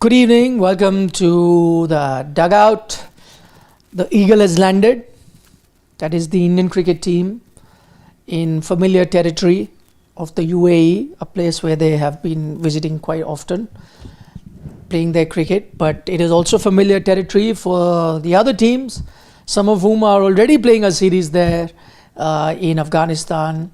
Good evening. Welcome to the Dugout. The Eagle has landed. That is the Indian cricket team in familiar territory of the UAE, a place where they have been visiting quite often, playing their cricket. But it is also familiar territory for the other teams, some of whom are already playing a series there in Afghanistan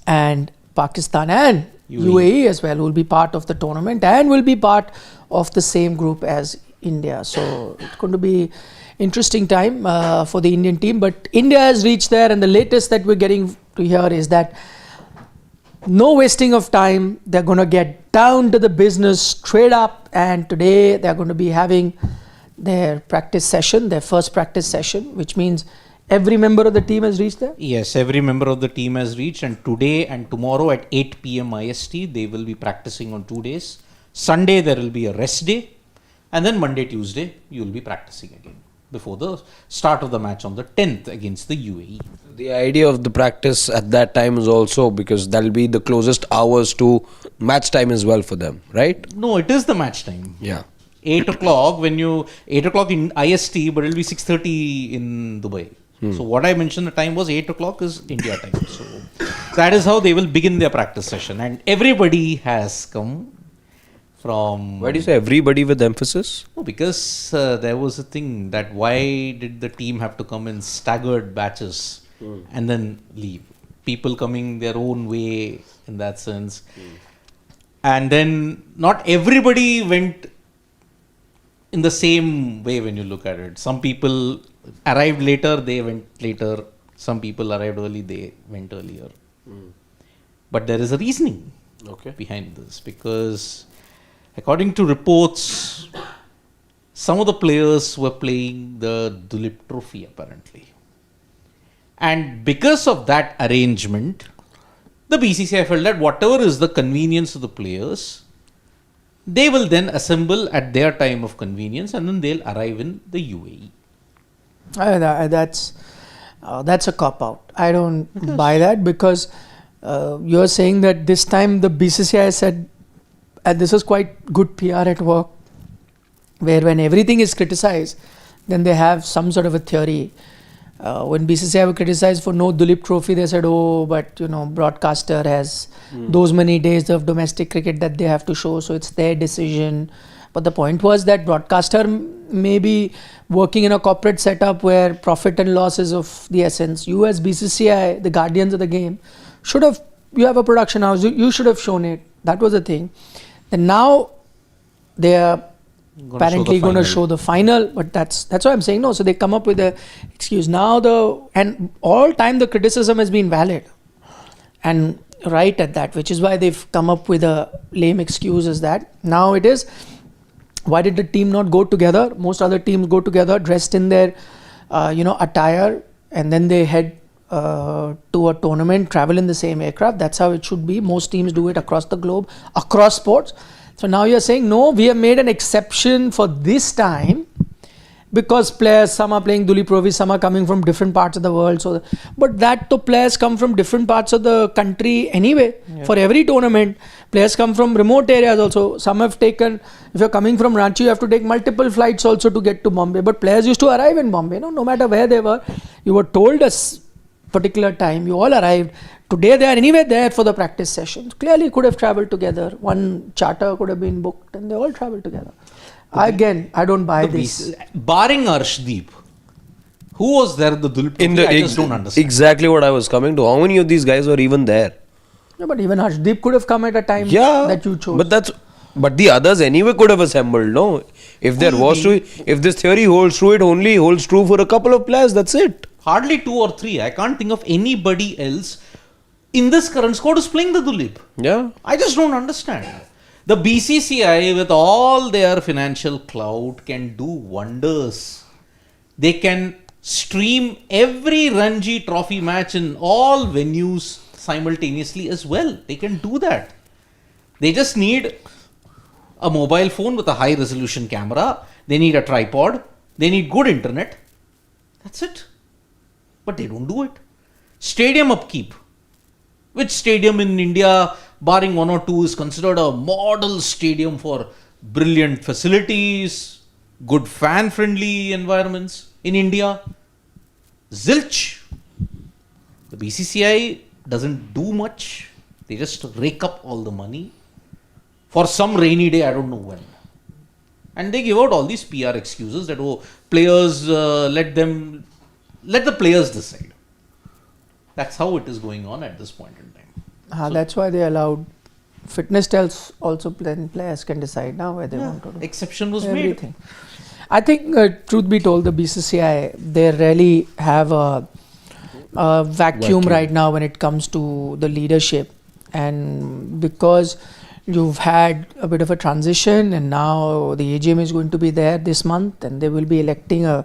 and Pakistan and UAE as well, will be part of the tournament and will be part of the same group as India. So it's going to be interesting time for the Indian team. But India has reached there, and the latest that we're getting to hear is that no wasting of time. They're going to get down to the business straight up, and today they're going to be having their practice session, their first practice session, which means every member of the team has reached there? Yes, every member of the team has reached, and today and tomorrow at 8 p.m. IST, they will be practicing on 2 days. Sunday, there will be a rest day, and then Monday, Tuesday, you will be practicing again before the start of the match on the 10th against the UAE. The idea of the practice at that time is also because that will be the closest hours to match time as well for them, right? No, it is the match time. Yeah. 8 o'clock 8 o'clock in IST, but it will be 6:30 in Dubai. So what I mentioned the time was 8 o'clock is India time. So that is how they will begin their practice session. And everybody has come from... Why do you say everybody with emphasis? No, because there was a thing that why did the team have to come in staggered batches and then leave? People coming their own way in that sense. And then not everybody went in the same way when you look at it. Some people arrived later, they went later. Some people arrived early, they went earlier. But there is a reasoning behind this, because according to reports, some of the players were playing the Duleep Trophy apparently. And because of that arrangement, the BCCI felt that whatever is the convenience of the players, they will then assemble at their time of convenience, and then they'll arrive in the UAE. That's a cop-out. I don't buy that, because you're saying that this time the BCCI said, and this is quite good PR at work, where when everything is criticized, then they have some sort of a theory. When BCCI were criticized for no Duleep Trophy, they said, oh, but broadcaster has those many days of domestic cricket that they have to show, so it's their decision. But the point was that broadcaster may be working in a corporate setup where profit and loss is of the essence. You as BCCI, the guardians of the game, you have a production house, you should have shown it. That was the thing. And now they are apparently going to show the final, but that's what I'm saying. No, so they come up with a excuse. Now and all time the criticism has been valid and right at that, which is why they've come up with a lame excuse as that. Now it is, why did the team not go together? Most other teams go together dressed in their attire, and then they head to a tournament, travel in the same aircraft. That's how it should be. Most teams do it across the globe, across sports. So now you're saying, no, we have made an exception for this time because players, some are playing Duleep Trophy, some are coming from different parts of the world. So, but players come from different parts of the country anyway. Yeah. For every tournament, players come from remote areas also. Some have taken, if you're coming from Ranchi, you have to take multiple flights also to get to Bombay. But players used to arrive in Bombay, no matter where they were. You were told a particular time, you all arrived. Today they are anyway there for the practice sessions. Clearly could have travelled together. One charter could have been booked and they all travelled together. Again, I don't buy this. Barring Arshdeep, who was there at the Duleep Trophy? I just don't understand. Exactly what I was coming to. How many of these guys were even there? No, but even Arshdeep could have come at a time that you chose. But the others anyway could have assembled, no? If this theory holds true, it only holds true for a couple of players, that's it. Hardly 2 or 3. I can't think of anybody else in this current squad who's playing the Duleep. Yeah. I just don't understand. The BCCI, with all their financial clout, can do wonders. They can stream every Ranji Trophy match in all venues simultaneously as well. They can do that. They just need a mobile phone with a high resolution camera. They need a tripod. They need good internet. That's it. But they don't do it. Stadium upkeep. Which stadium in India, barring 1 or 2, is considered a model stadium for brilliant facilities, good fan-friendly environments. In India, zilch. The BCCI doesn't do much. They just rake up all the money for some rainy day, I don't know when. And they give out all these PR excuses that, oh, players, let the players decide. That's how it is going on at this point in time. So that's why they allowed fitness tests also. Then players can decide now where they want to do. Exception was Everything. I think, truth be told, the BCCI, they really have a vacuum right now when it comes to the leadership. And because you've had a bit of a transition and now the AGM is going to be there this month and they will be electing a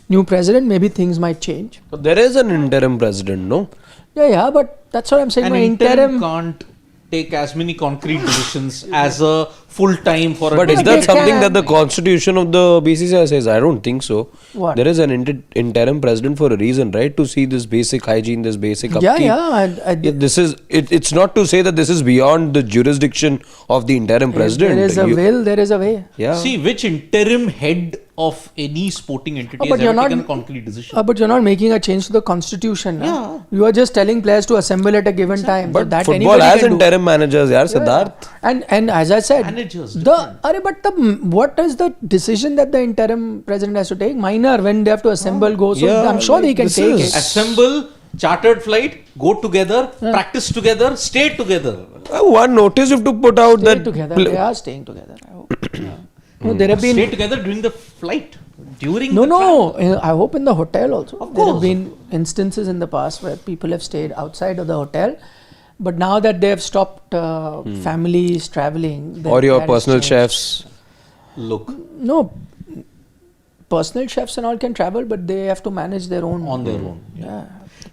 new president, maybe things might change. But there is an interim president, no? Yeah, but that's what I'm saying. An interim can't take as many concrete decisions as a full time for a. But is They that something can. that the constitution of the BCCI says? I don't think so. What? There is an interim president for a reason, right? To see this basic hygiene, this basic upkeep. This is it's not to say that this is beyond the jurisdiction of the interim president. There is a will, there is a way. Yeah. See, which interim head of any sporting entity but has you're ever not- taken a concrete decision? But you're not making a change to the constitution. Yeah. No? You are just telling players to assemble at a given time. So But that football anybody has can do. interim managers, yaar, Siddharth. And as I said, Managers, what is the decision that the interim president has to take? Minor, when they have to assemble, go. So Yeah, I'm sure they can this take is- it. Assemble, chartered flight, go together, practice together, stay together. One notice you have to put out Stay that together. They are staying together. I hope. No, there have been Stay together during the flight. During No, the no. travel. I hope in the hotel also. Of There have course. been instances in the past where people have stayed outside of the hotel, but now that they have stopped families traveling, then or your that has personal changed. chefs. Look, No, personal chefs and all can travel, but they have to manage their own. on their own. Yeah.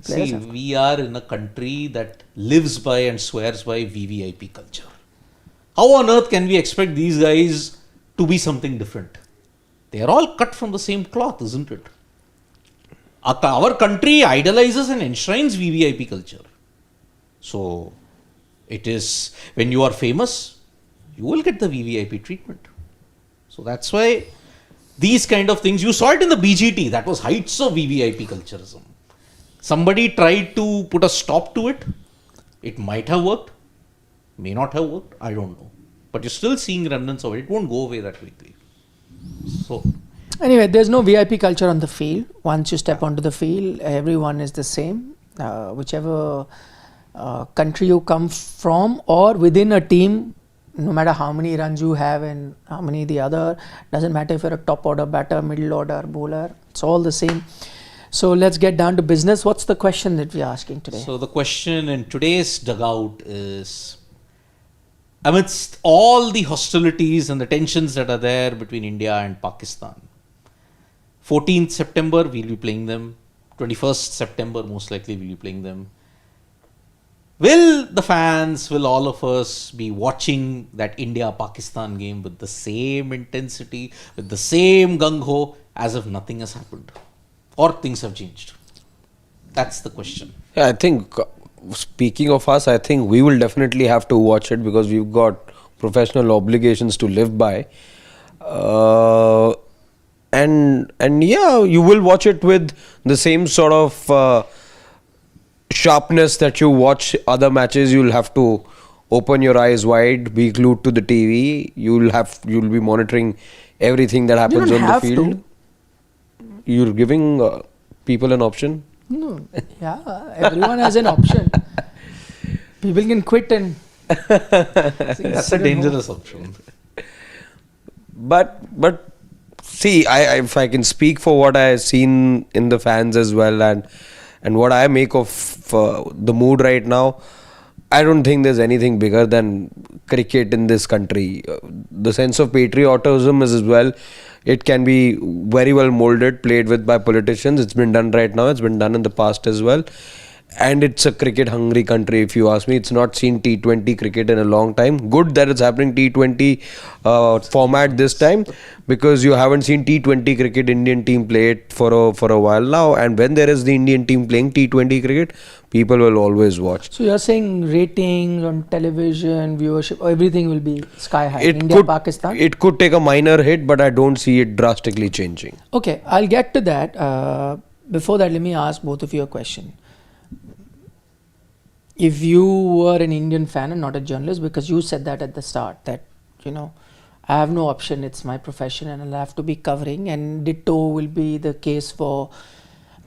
Players See, have- we are in a country that lives by and swears by VVIP culture. How on earth can we expect these guys to be something different? They are all cut from the same cloth, isn't it? Our country idolizes and enshrines VVIP culture. So, it is when you are famous, you will get the VVIP treatment. So that's why these kind of things, you saw it in the BGT, that was heights of VVIP culturism. Somebody tried to put a stop to it. It might have worked, may not have worked, I don't know. But you're still seeing remnants of it. It won't go away that quickly. So, Anyway, there's no VIP culture on the field. Once you step onto the field, everyone is the same. Whichever country you come from or within a team, no matter how many runs you have and how many the other, doesn't matter if you're a top order batter, middle order, bowler, it's all the same. So let's get down to business. What's the question that we're asking today? so the question in today's dugout is, amidst all the hostilities and the tensions that are there between India and Pakistan, 14th September we'll be playing them, 21st September most likely we'll be playing them. Will the fans, will all of us be watching that India-Pakistan game with the same intensity, with the same gung-ho as if nothing has happened? Or things have changed? That's the question. Yeah, I think, speaking of us, I think we will definitely have to watch it because we've got professional obligations to live by. And yeah, you will watch it with the same sort of sharpness that you watch other matches. You'll have to open your eyes wide, be glued to the TV. You'll be monitoring everything that happens don't on the have field. to. You're giving people an option. No, yeah, everyone has an option. People can quit and. That's a dangerous option. But see, if I can speak for what I've seen in the fans as well, and what I make of the mood right now, I don't think there's anything bigger than cricket in this country. The sense of patriotism is as well. It can be very well molded, played with by politicians. It's been done right now. It's been done in the past as well. and it's a cricket hungry country, if you ask me. It's not seen T20 cricket in a long time. Good that it's happening T20 format this time, because you haven't seen T20 cricket Indian team play it for a while now, and when there is the Indian team playing T20 cricket, people will always watch. So you're saying ratings on television, viewership, everything will be sky high. India, Pakistan? It could take a minor hit, but I don't see it drastically changing. Okay, I'll get to that. Before that, let me ask both of you a question. If you were an Indian fan and not a journalist, because you said that at the start, that, I have no option, it's my profession and I'll have to be covering, and ditto will be the case for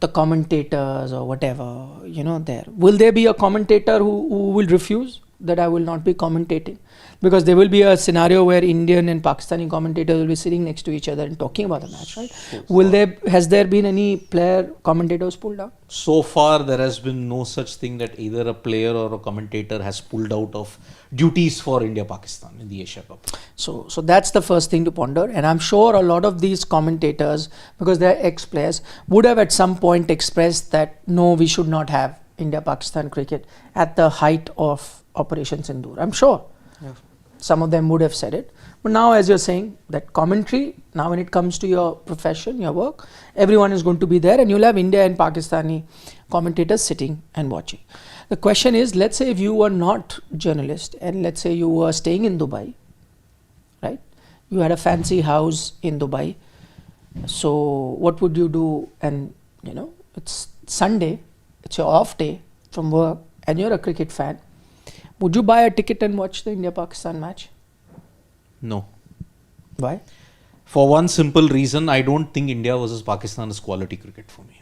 the commentators or whatever, there. Will there be a commentator who will refuse that I will not be commentating? Because there will be a scenario where Indian and Pakistani commentators will be sitting next to each other and talking about the match, right? Has there been any player commentators pulled out? So far, there has been no such thing that either a player or a commentator has pulled out of duties for India-Pakistan in the Asia Cup. So that's the first thing to ponder, and I'm sure a lot of these commentators, because they're ex-players, would have at some point expressed that no, we should not have India-Pakistan cricket at the height of Operation Sindoor. I'm sure. Yeah. Some of them would have said it. But now, as you're saying, that commentary, now when it comes to your profession, your work, everyone is going to be there, and you'll have India and Pakistani commentators sitting and watching. The question is, let's say if you were not a journalist, and let's say you were staying in Dubai, right? You had a fancy house in Dubai. So what would you do? And, it's Sunday, it's your off day from work, and you're a cricket fan. Would you buy a ticket and watch the India-Pakistan match? No. Why? For one simple reason, I don't think India versus Pakistan is quality cricket for me.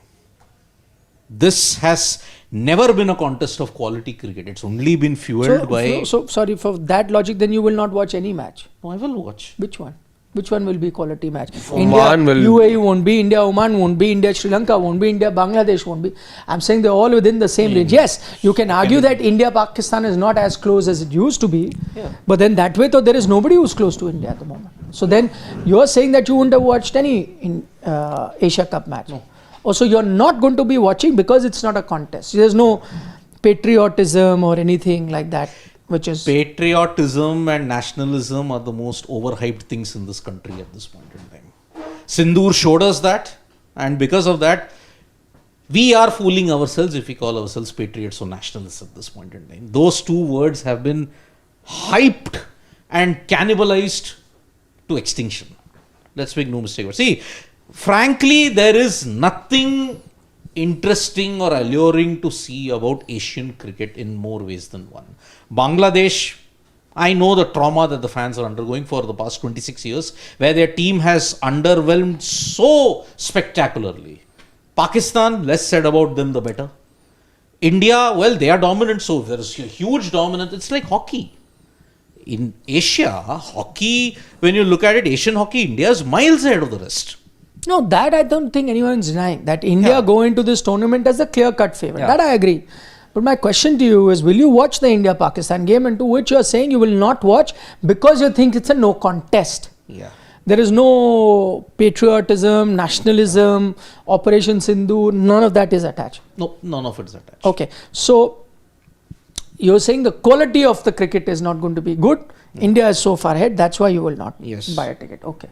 This has never been a contest of quality cricket. It's only been fueled by... So, sorry, for that logic, then you will not watch any match. No, I will watch. Which one? Which one will be quality match? Oman India, UAE won't be, India, Oman won't be, India, Sri Lanka won't be, India, Bangladesh won't be. I'm saying they're all within the same range. Yes, you can argue that India, Pakistan is not as close as it used to be. Yeah. But then that way, though, there is nobody who's close to India at the moment. So then you're saying that you wouldn't have watched any Asia Cup match. No. Also, you're not going to be watching because it's not a contest. There's no patriotism or anything like that. Which is patriotism and nationalism are the most overhyped things in this country at this point in time. Sindoor showed us that, and because of that, we are fooling ourselves if we call ourselves patriots or nationalists at this point in time. Those two words have been hyped and cannibalized to extinction. Let's make no mistake. See, frankly, there is nothing interesting or alluring to see about Asian cricket in more ways than one. Bangladesh, I know the trauma that the fans are undergoing for the past 26 years, where their team has underwhelmed so spectacularly. Pakistan, less said about them the better. India, well, they are dominant, so there is a huge dominance. It's like hockey. In Asia, hockey, when you look at it, Asian hockey, India is miles ahead of the rest. No, that I don't think anyone is denying. That India go into this tournament as a clear-cut favorite. Yeah. That I agree. But my question to you is, will you watch the India-Pakistan game, and to which you are saying you will not watch because you think it's a no contest? Yeah. There is no patriotism, nationalism, Operation Sindoor, none of that is attached. No, none of it is attached. Okay. So, you're saying the quality of the cricket is not going to be good. India is so far ahead, that's why you will not buy a ticket. Okay.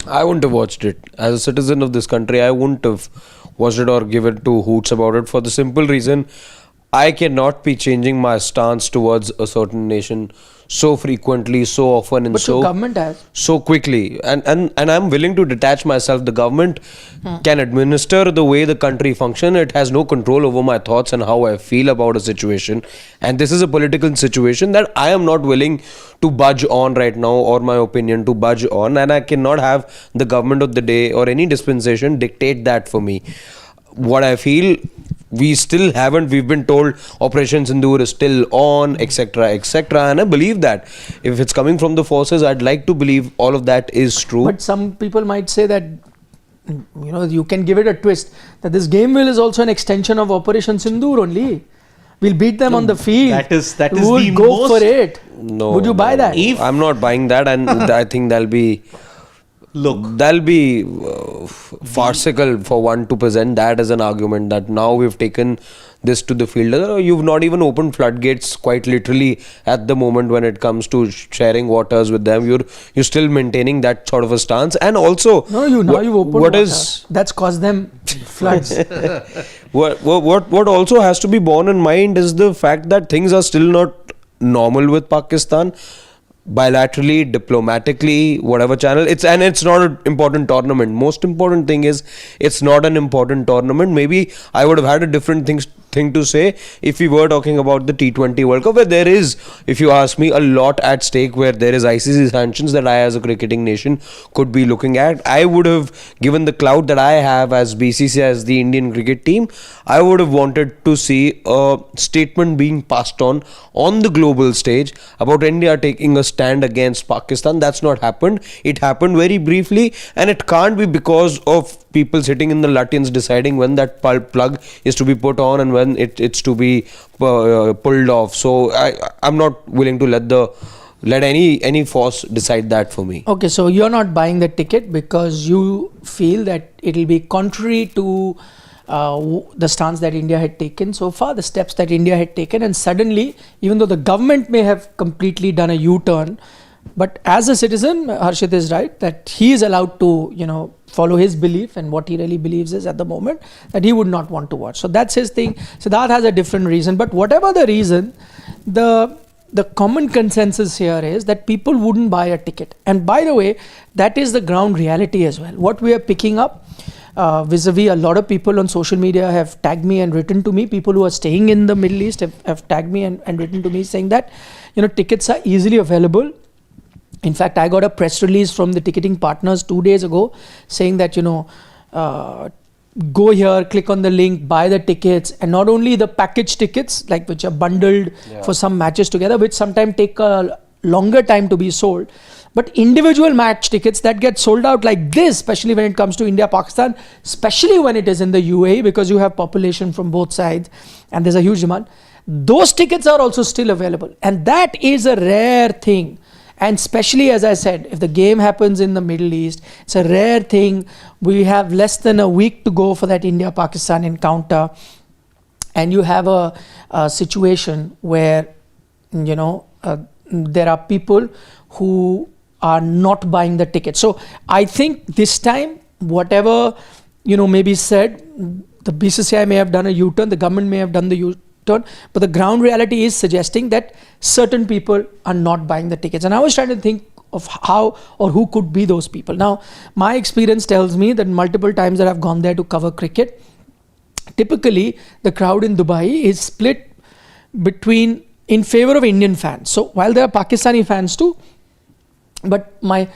I wouldn't have watched it. As a citizen of this country, I wouldn't have watched it or given two hoots about it, for the simple reason I cannot be changing my stance towards a certain nation so frequently, so often, and but the government has. So quickly. And I'm willing to detach myself. The government can administer the way the country functions. It has no control over my thoughts and how I feel about a situation. And this is a political situation that I am not willing to budge on right now, or my opinion to budge on. And I cannot have the government of the day or any dispensation dictate that for me. What I feel, we've been told Operation Sindoor is still on, etc., etc. And I believe that. If it's coming from the forces, I'd like to believe all of that is true. But some people might say that, you can give it a twist, that this game is also an extension of Operation Sindoor only. We'll beat them on the field. That is we'll the go most... for it. No. Would you buy that? I'm not buying that, and I think that'll be... that'll be farcical for one to present that as an argument, that now we've taken this to the fielder. You've not even opened floodgates quite literally at the moment when it comes to sharing waters with them. You're still maintaining that sort of a stance. And also, you've opened water. That's caused them floods. What also has to be borne in mind is the fact that things are still not normal with Pakistan. Bilaterally, diplomatically, whatever channel it's not an important tournament. Most important thing is it's not an important tournament. Maybe I would have had a different thing to say if we were talking about the T20 World Cup, where there is, if you ask me, a lot at stake, where there is ICC sanctions that I as a cricketing nation could be looking at. I would have, given the clout that I have as BCCI, as the Indian cricket team, I would have wanted to see a statement being passed on the global stage about India taking a stand against Pakistan. That's not happened. It happened very briefly, and it can't be because of people sitting in the Lutyens deciding when that plug is to be put on and when it's to be pulled off. So I'm not willing to let any force decide that for me. Okay, so you're not buying the ticket because you feel that it'll be contrary to the stance that India had taken so far, the steps that India had taken, and suddenly, even though the government may have completely done a U-turn, but as a citizen, Harshit is right that he is allowed to, follow his belief, and what he really believes is at the moment that he would not want to watch. So that's his thing. Siddharth has a different reason, but whatever the reason, the common consensus here is that people wouldn't buy a ticket. And by the way, that is the ground reality as well. What we are picking up vis-a-vis, a lot of people on social media have tagged me and written to me. People who are staying in the Middle East have tagged me and written to me saying that tickets are easily available. In fact, I got a press release from the ticketing partners 2 days ago saying that go here, click on the link, buy the tickets, and not only the package tickets, like which are bundled for some matches together, which sometimes take a longer time to be sold, but individual match tickets that get sold out like this, especially when it comes to India-Pakistan, especially when it is in the UAE, because you have population from both sides and there's a huge demand. Those tickets are also still available, and that is a rare thing. And especially, as I said, if the game happens in the Middle East, it's a rare thing. We have less than a week to go for that India-Pakistan encounter, and you have a situation where there are people who are not buying the ticket. So I think this time, whatever may be said, the BCCI may have done a U-turn, the government may have done the U-turn, but the ground reality is suggesting that certain people are not buying the tickets. And I was trying to think of how or who could be those people. Now, my experience tells me that multiple times that I've gone there to cover cricket, typically the crowd in Dubai is split in favor of Indian fans. So while there are Pakistani fans too, but my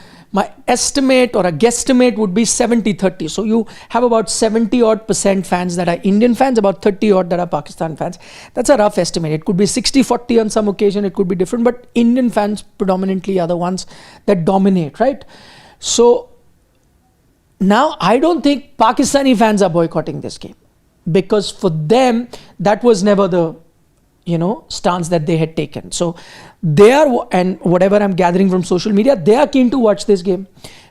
estimate or a guesstimate would be 70-30. So you have about 70% fans that are Indian fans, about 30% that are Pakistan fans. That's a rough estimate. It could be 60-40 on some occasion, it could be different, but Indian fans predominantly are the ones that dominate, right? So now I don't think Pakistani fans are boycotting this game, because for them that was never the stance that they had taken. So they are, and whatever I'm gathering from social media, they are keen to watch this game,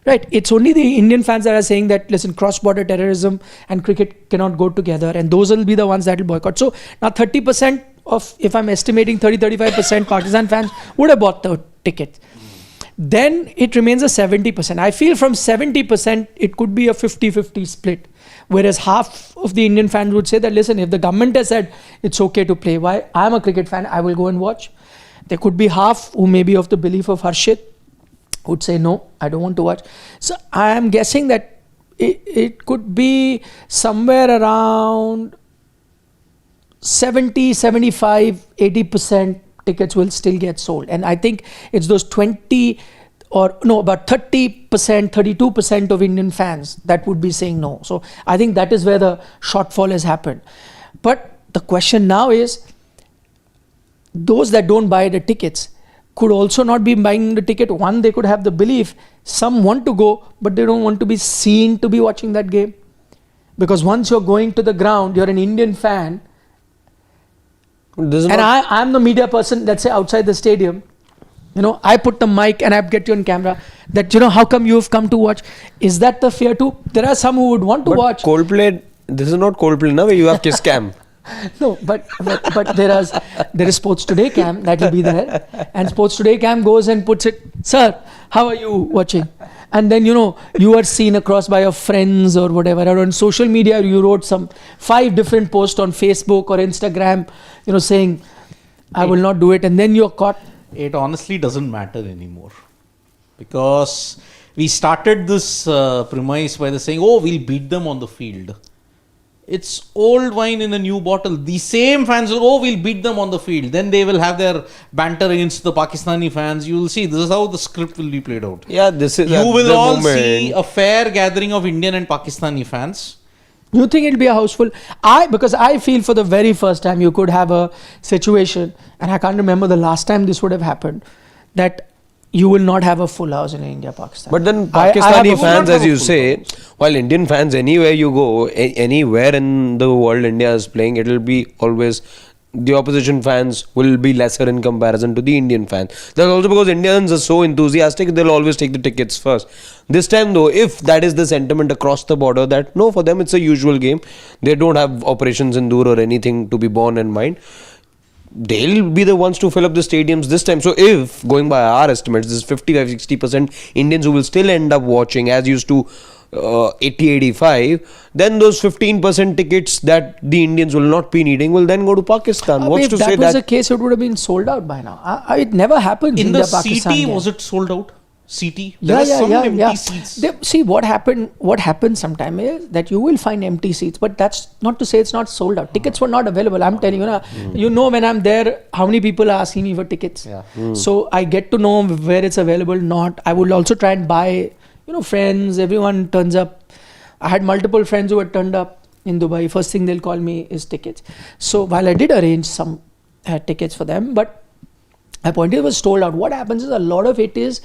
right? It's only the Indian fans that are saying that, listen, cross-border terrorism and cricket cannot go together, and those will be the ones that will boycott. So now 30% of, if I'm estimating 30-35% Pakistan fans would have bought the ticket. Then it remains a 70%. I feel from 70%, it could be a 50-50 split. Whereas half of the Indian fans would say that, listen, if the government has said it's okay to play, why? I'm a cricket fan, I will go and watch. There could be half who may be of the belief of Harshit, would say, no, I don't want to watch. So I am guessing that it could be somewhere around 70, 75, 80% tickets will still get sold. And I think it's those 20 or no, about 30%, 32% of Indian fans that would be saying no. So I think that is where the shortfall has happened. But the question now is, those that don't buy the tickets could also not be buying the ticket. One, they could have the belief, some want to go, but they don't want to be seen to be watching that game. Because once you're going to the ground, you're an Indian fan, and I'm the media person, let's say outside the stadium, I put the mic and I get you on camera, that how come you've come to watch? Is that the fear too? There are some who would want to watch. Coldplay, this is not Coldplay now, where you have Kiss Cam. No, but there is Sports Today cam that will be there, and Sports Today cam goes and puts it, sir, how are you watching? And then you are seen across by your friends or whatever, or on social media you wrote some 5 different posts on Facebook or Instagram, saying I will not do it, and then you're caught. It honestly doesn't matter anymore, because we started this premise by the saying, oh, we'll beat them on the field. It's old wine in a new bottle. The same fans will, oh, we'll beat them on the field. Then they will have their banter against the Pakistani fans. You will see, this is how the script will be played out. Yeah, this is. You will all see a fair gathering of Indian and Pakistani fans. You think it'll be a house full? Because I feel for the very first time you could have a situation, and I can't remember the last time this would have happened, that you will not have a full house in India-Pakistan. But then Pakistani fans, as you say, while Indian fans, anywhere you go, anywhere in the world India is playing, it will be always, the opposition fans will be lesser in comparison to the Indian fans. That's also because Indians are so enthusiastic, they'll always take the tickets first. This time though, if that is the sentiment across the border, that no, for them it's a usual game, they don't have Operation Sindoor or anything to be borne in mind, they'll be the ones to fill up the stadiums this time. So if, going by our estimates, this 55-60% Indians who will still end up watching as used to 80-85, then those 15% tickets that the Indians will not be needing will then go to Pakistan. What's to say that? If that was the case, it would have been sold out by now. It never happens in the Pakistan CT, game. was it sold out? CT? There are some empty seats. See, what happens sometimes is that you will find empty seats, but that's not to say it's not sold out. Tickets were not available. I'm telling you, when I'm there, how many people are asking me for tickets. Yeah. So I get to know where it's available, not. I would also try and buy, friends, everyone turns up. I had multiple friends who had turned up in Dubai. First thing they'll call me is tickets. So while I did arrange some tickets for them, but my point is it was sold out. What happens is a lot of it is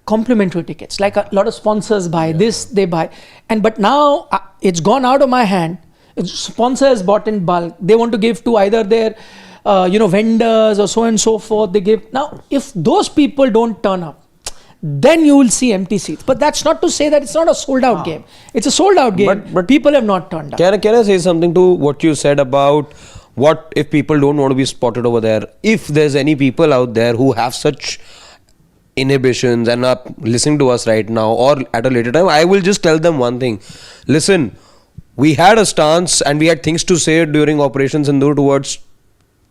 complimentary tickets, like a lot of sponsors buy this, they buy, but now it's gone out of my hand. Sponsors bought in bulk, they want to give to either their vendors or so and so forth. They give. Now if those people don't turn up, then you will see empty seats. But that's not to say that it's not a sold out game. It's a sold out game, but people have not turned up. Can I say something to what you said about what if people don't want to be spotted over there? If there's any people out there who have such inhibitions and are listening to us right now or at a later time, I will just tell them one thing. Listen, we had a stance and we had things to say during Operation Sindoor towards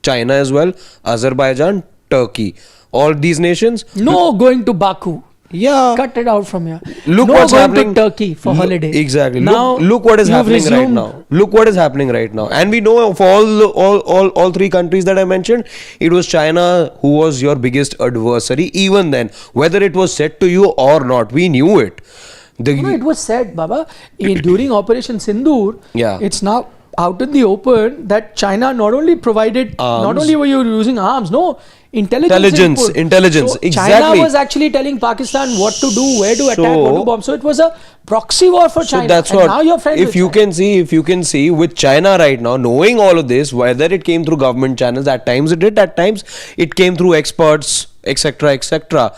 China as well, Azerbaijan, Turkey, all these nations. No going to Baku. Yeah. Cut it out from here. Look no what's going happening to Turkey for holiday. Exactly. Now look what is happening right now. Look what is happening right now. And we know of all 3 countries that I mentioned, it was China who was your biggest adversary. Even then, whether it was said to you or not, we knew it. It was said, Baba, during Operation Sindoor. Yeah. It's now out in the open that China not only provided, not only were you using arms, no, intelligence, so exactly. China was actually telling Pakistan what to do, where to attack, what to bomb. So it was a proxy war for China. That's and what. Now you're friends if you can see with China right now, knowing all of this, whether it came through government channels, at times it did, at times it came through experts, etc., etc.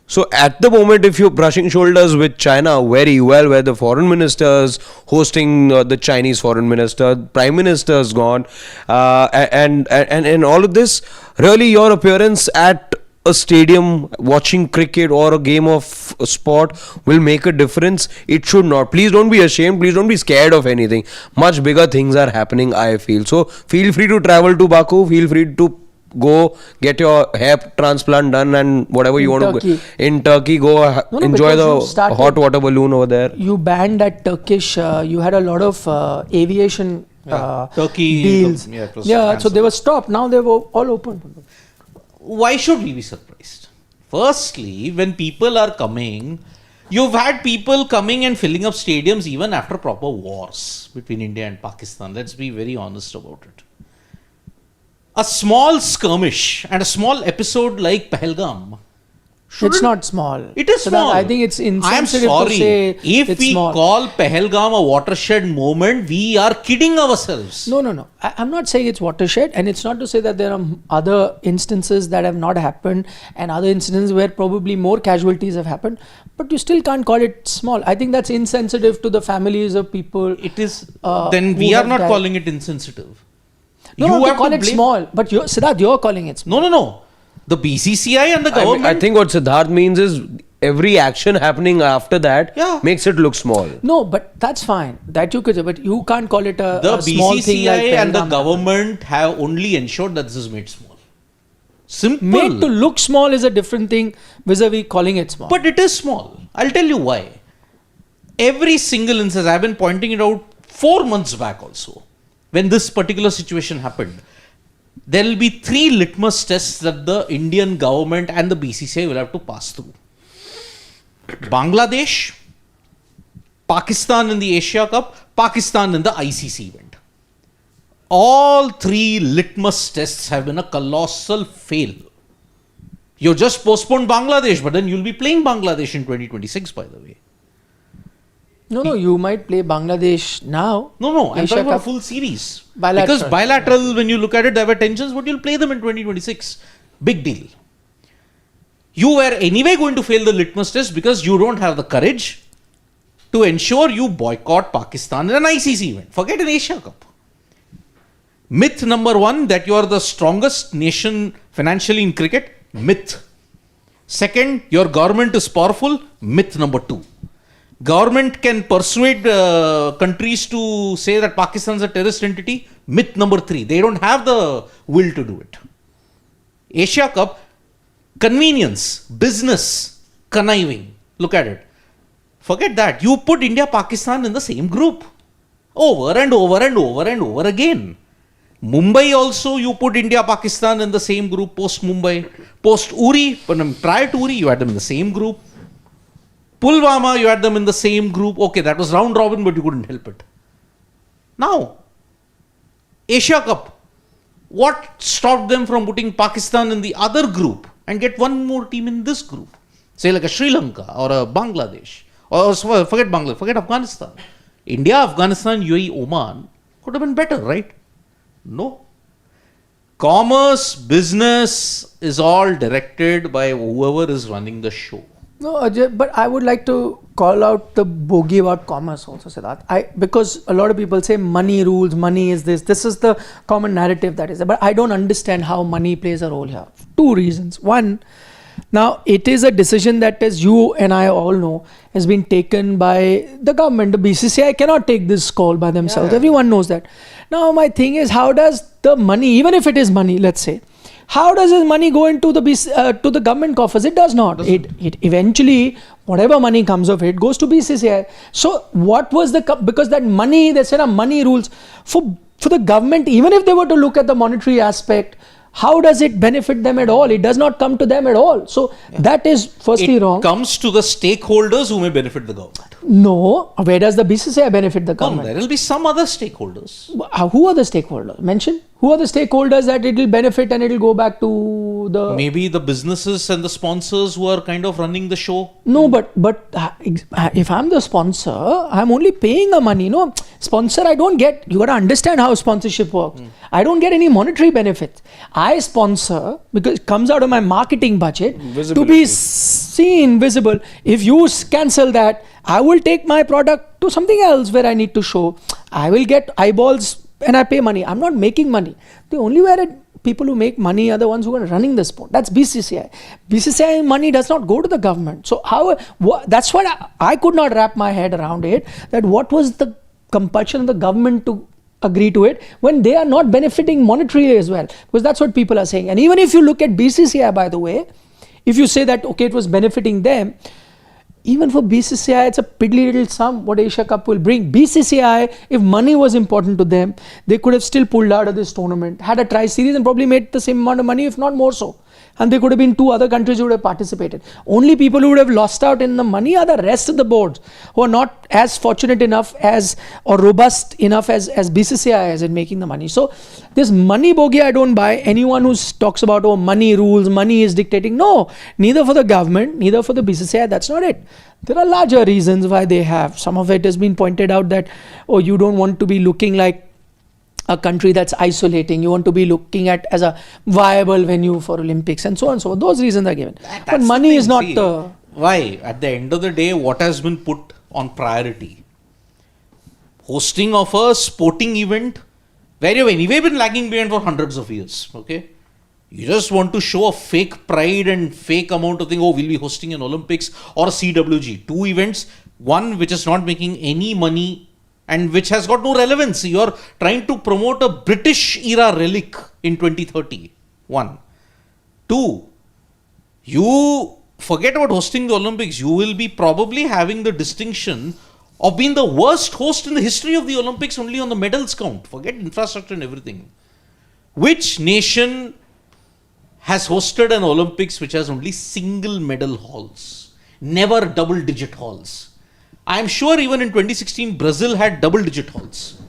So at the moment, if you're brushing shoulders with China very well, where the foreign ministers hosting the Chinese foreign minister, prime minister's gone, and all of this, really your appearance at a stadium watching cricket or a game of sport will make a difference. It should not. Please don't be ashamed. Please don't be scared of anything. Much bigger things are happening, I feel. So feel free to travel to Baku. Feel free to go get your hair transplant done and whatever you want to go in Turkey, go enjoy the hot water balloon over there. You banned that Turkish, you had a lot of aviation Turkey deals. So they were stopped. Now they were all open. Why should we be surprised? Firstly, when people are coming, you've had people coming and filling up stadiums even after proper wars between India and Pakistan. Let's be very honest about it. A small skirmish and a small episode like Pahalgam. It's not small. It is small. I think it's insensitive to say if it's we small. call Pahalgam a watershed moment, we are kidding ourselves. No. I'm not saying it's watershed, and it's not to say that there are other instances that have not happened and other incidents where probably more casualties have happened, but you still can't call it small. I think that's insensitive to the families of people. It is. Then we are not calling it insensitive. No, you no, to have call to it blame. small. But Siddharth, you're calling it small. No. The BCCI and the government. I think what Siddharth means is every action happening after that Yeah. makes it look small. No, but that's fine. That you could, but you can't call it the a small BCCI thing like and the Pahalgam. government have only ensured that this is made small. Simple. Made to look small is a different thing vis-a-vis calling it small. But it is small. I'll tell you why. Every single instance, I've been pointing it out 4 months back also, when this particular situation happened. There will be 3 litmus tests that the Indian government and the BCCI will have to pass through. Bangladesh, Pakistan in the Asia Cup, Pakistan in the ICC event. All 3 litmus tests have been a colossal fail. You just postponed Bangladesh, but then you'll be playing Bangladesh in 2026, by the way. No, you might play Bangladesh now. No, I'm Asia talking about a Cup. full series. Bilateral. Because bilateral, when you look at it, there were tensions, but you'll play them in 2026. Big deal. You were anyway going to fail the litmus test because you don't have the courage to ensure you boycott Pakistan in an ICC event. Forget an Asia Cup. Myth number 1, that you are the strongest nation financially in cricket. Myth. Second, your government is powerful. Myth number 2. Government can persuade countries to say that Pakistan is a terrorist entity. Myth number 3. They don't have the will to do it. Asia Cup, convenience, business, conniving. Look at it. Forget that. You put India, Pakistan in the same group. Over and over and over and over again. Mumbai also, you put India, Pakistan in the same group post Mumbai. Post Uri, prior to Uri, you had them in the same group. Pulwama, you had them in the same group. Okay, that was round robin, but you couldn't help it. Now, Asia Cup. What stopped them from putting Pakistan in the other group and get one more team in this group? Say like a Sri Lanka or a Bangladesh. Or forget Bangladesh, forget Afghanistan. India, Afghanistan, UAE, Oman could have been better, right? No. Commerce, business is all directed by whoever is running the show. No, Ajay, but I would like to call out the bogey about commerce also, Siddharth. Because a lot of people say money rules, money is this. This is the common narrative that is there. But I don't understand how money plays a role here. 2 reasons. One, now it is a decision that, as you and I all know, has been taken by the government. The BCCI cannot take this call by themselves. Yeah. Everyone knows that. Now my thing is, how does the money, even if it is money, let's say, how does this money go into the to the government coffers? It does not. It eventually, whatever money comes of it, goes to BCCI. So what was because that money, they said money rules for the government, even if they were to look at the monetary aspect, how does it benefit them at all? It does not come to them at all. So that is firstly wrong. It comes to the stakeholders who may benefit the government. No. Where does the BCCI benefit the government? There will be some other stakeholders. Who are the stakeholders? Mention. Who are the stakeholders that it will benefit and it will go back to the... Maybe the businesses and the sponsors who are kind of running the show. No, but if I'm the sponsor, I'm only paying the money. No, sponsor, I don't get... You got to understand how sponsorship works. I don't get any monetary benefit. I sponsor because it comes out of my marketing budget to be seen, visible. If you cancel that, I will take my product to something else where I need to show. I will get eyeballs and I pay money. I'm not making money. The only people who make money are the ones who are running the sport. That's BCCI. BCCI money does not go to the government. So that's what I could not wrap my head around it. That what was the compulsion of the government to agree to it when they are not benefiting monetarily as well? Because that's what people are saying. And even if you look at BCCI, by the way, if you say that, okay, it was benefiting them, even for BCCI, it's a piddly little sum what Asia Cup will bring. BCCI, if money was important to them, they could have still pulled out of this tournament, had a tri-series and probably made the same amount of money, if not more so. And there could have been 2 other countries who would have participated. Only people who would have lost out in the money are the rest of the boards who are not as fortunate enough or robust enough as BCCI is in making the money. So this money bogey, I don't buy. Anyone who talks about, money rules, money is dictating. No, neither for the government, neither for the BCCI. That's not it. There are larger reasons why they have. Some of it has been pointed out that, you don't want to be looking like a country that's isolating. You want to be looking at as a viable venue for Olympics and so on and so on. Those reasons are given. But money is not the... Why? At the end of the day, what has been put on priority? Hosting of a sporting event where you've anyway been lagging behind for hundreds of years. Okay, you just want to show a fake pride and fake amount of thing. Oh, we'll be hosting an Olympics or a CWG. 2 events, one which is not making any money and which has got no relevance. You're trying to promote a British era relic in 2030. 1. 2. You forget about hosting the Olympics. You will be probably having the distinction of being the worst host in the history of the Olympics only on the medals count. Forget infrastructure and everything. Which nation has hosted an Olympics which has only single medal halls? Never double digit halls. I am sure even in 2016 Brazil had double digit halls.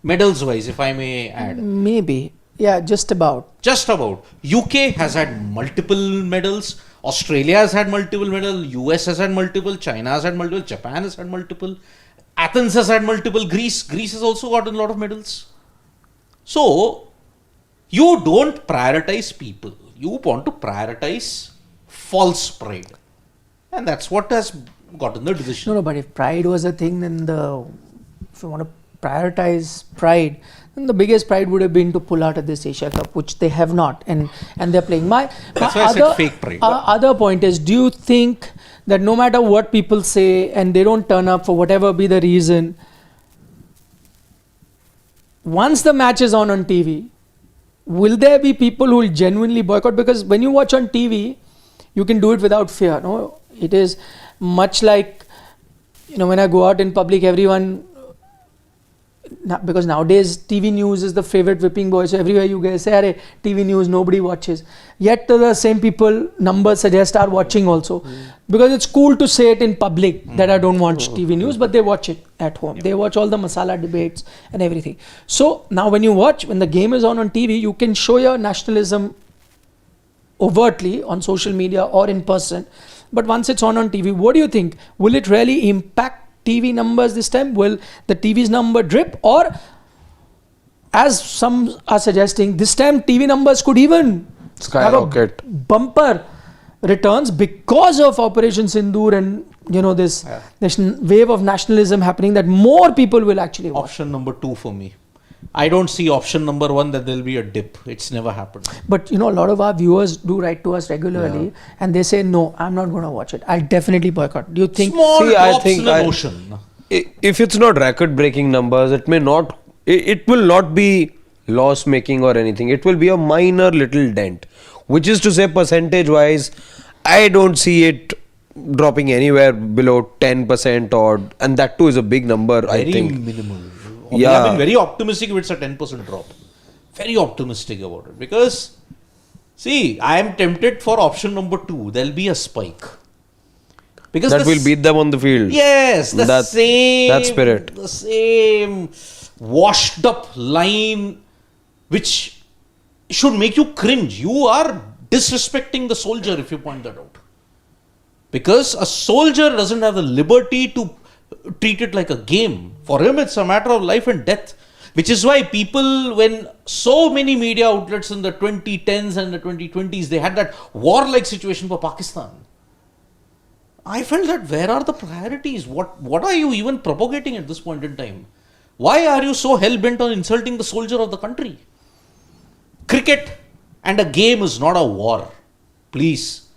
Medals wise, if I may add. Maybe. Yeah, just about. Just about. UK has had multiple medals. Australia has had multiple medals. US has had multiple. China has had multiple. Japan has had multiple. Athens has had multiple. Greece has also gotten a lot of medals. So, you don't prioritize people. You want to prioritize false pride. And that's what has gotten the decision. No, but if pride was a thing, then if you want to prioritize pride, then the biggest pride would have been to pull out of this Asia Cup, which they have not, and they're playing. That's why I said fake pride. Other point is, do you think that no matter what people say and they don't turn up for whatever be the reason, once the match is on TV, will there be people who will genuinely boycott? Because when you watch on TV, you can do it without fear. No, it is much like, when I go out in public, everyone, because nowadays TV news is the favorite whipping boy, so everywhere you guys say, "Arey, TV news nobody watches." Yet the same people, numbers suggest, are watching also, because it's cool to say it in public that I don't watch TV news, but they watch it at home. They watch all the masala debates and everything. So now when the game is on TV, you can show your nationalism overtly on social media or in person. But once it's on TV, what do you think? Will it really impact TV numbers this time? Will the TV's number drip? Or, as some are suggesting, this time TV numbers could even skyrocket, have a bumper returns because of Operation Sindoor and this wave of nationalism happening, that more people will actually watch. Option number 2 for me. I don't see option number 1 that there'll be a dip. It's never happened. But a lot of our viewers do write to us regularly and they say, no, I'm not going to watch it. I'll definitely boycott. Do you think? Small drops in the ocean. If it's not record-breaking numbers, it will not be loss-making or anything. It will be a minor little dent. Which is to say, percentage-wise, I don't see it dropping anywhere below 10% and that too is a big number, I think. Very minimal. I've been very optimistic if it's a 10% drop. Very optimistic about it. Because, see, I am tempted for option number 2. There'll be a spike. Because that will beat them on the field. Yes, that spirit. The same washed up line which should make you cringe. You are disrespecting the soldier if you point that out. Because a soldier doesn't have the liberty to treat it like a game. For him, it's a matter of life and death. Which is why people, when so many media outlets in the 2010s and the 2020s, they had that warlike situation for Pakistan. I felt that where are the priorities? What are you even propagating at this point in time? Why are you so hell-bent on insulting the soldier of the country? Cricket and a game is not a war. Please.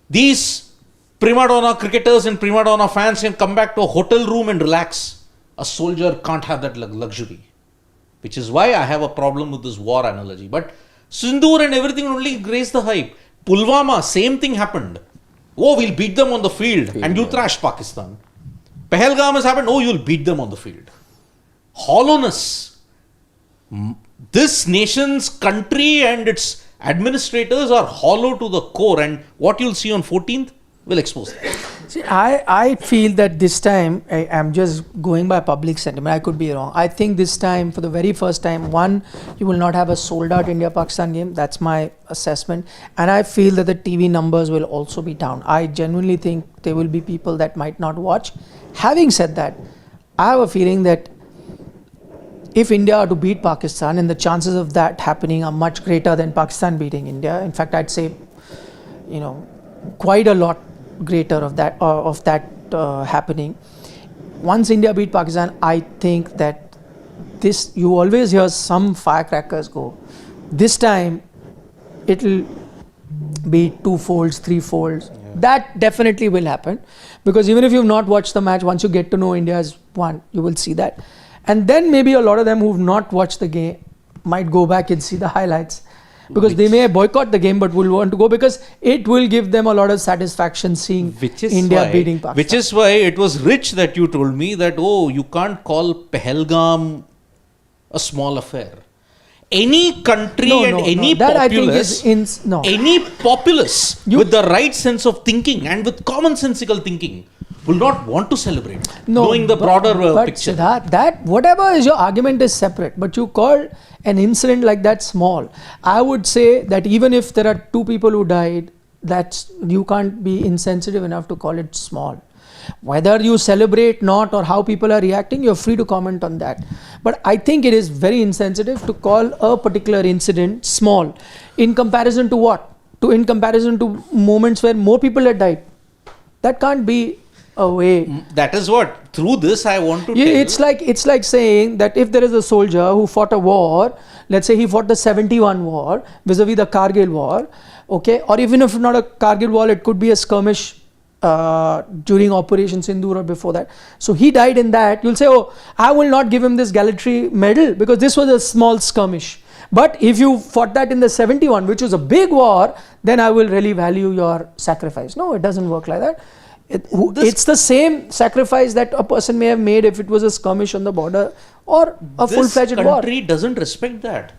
These prima donna cricketers and prima donna fans can come back to a hotel room and relax. A soldier can't have that luxury. Which is why I have a problem with this war analogy. But Sindoor and everything only raised the hype. Pulwama, same thing happened. Oh, we'll beat them on the field and you trash Pakistan. Pahalgam has happened. Oh, you'll beat them on the field. Hollowness. This nation's country and its administrators are hollow to the core, and what you'll see on 14th will expose that. See, I feel that this time, I'm just going by public sentiment, I could be wrong. I think this time, for the very first time, you will not have a sold out India-Pakistan game. That's my assessment. And I feel that the TV numbers will also be down. I genuinely think there will be people that might not watch. Having said that, I have a feeling that if India are to beat Pakistan, and the chances of that happening are much greater than Pakistan beating India. In fact, I'd say, quite a lot greater of that happening. Once India beat Pakistan, I think that this, you always hear some firecrackers go. This time, it'll be 2 folds, 3 folds. Yeah. That definitely will happen, because even if you've not watched the match, once you get to know India has won, you will see that. And then maybe a lot of them who've not watched the game might go back and see the highlights, because they may boycott the game but will want to go, because it will give them a lot of satisfaction seeing India beating Pakistan. Which is why it was rich that you told me that, oh, you can't call Pahalgam a small affair. Any country any populace, any populace with the right sense of thinking and with commonsensical thinking will not want to celebrate, knowing the broader picture. Siddharth, that whatever is your argument is separate, but you call an incident like that small. I would say that even if there are 2 people who died, you can't be insensitive enough to call it small. Whether you celebrate not or how people are reacting, you're free to comment on that. But I think it is very insensitive to call a particular incident small in comparison to what? In comparison to moments where more people had died. That can't be a way. That is what, through this I want to tell. It's like saying that if there is a soldier who fought a war, let's say he fought the 71 war vis-a-vis the Kargil war, okay, or even if not a Kargil war, it could be a skirmish during Operation Sindoor or before that. So he died in that. You'll say, oh, I will not give him this gallantry medal because this was a small skirmish. But if you fought that in the 71, which was a big war, then I will really value your sacrifice. No, it doesn't work like that. It's the same sacrifice that a person may have made if it was a skirmish on the border or a full-fledged war. This country doesn't respect that.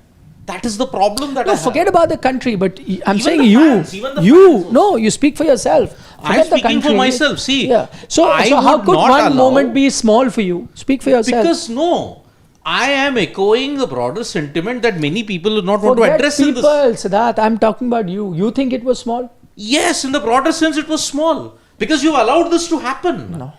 That is the problem that I have. Forget about the country, but I'm even saying you speak for yourself. I'm speaking for myself. See, so how could one moment be small for you? Speak for yourself. Because I am echoing the broader sentiment that many people do not want to address in this. Siddharth, I'm talking about you. You think it was small? Yes, in the broader sense it was small. Because you allowed this to happen. No.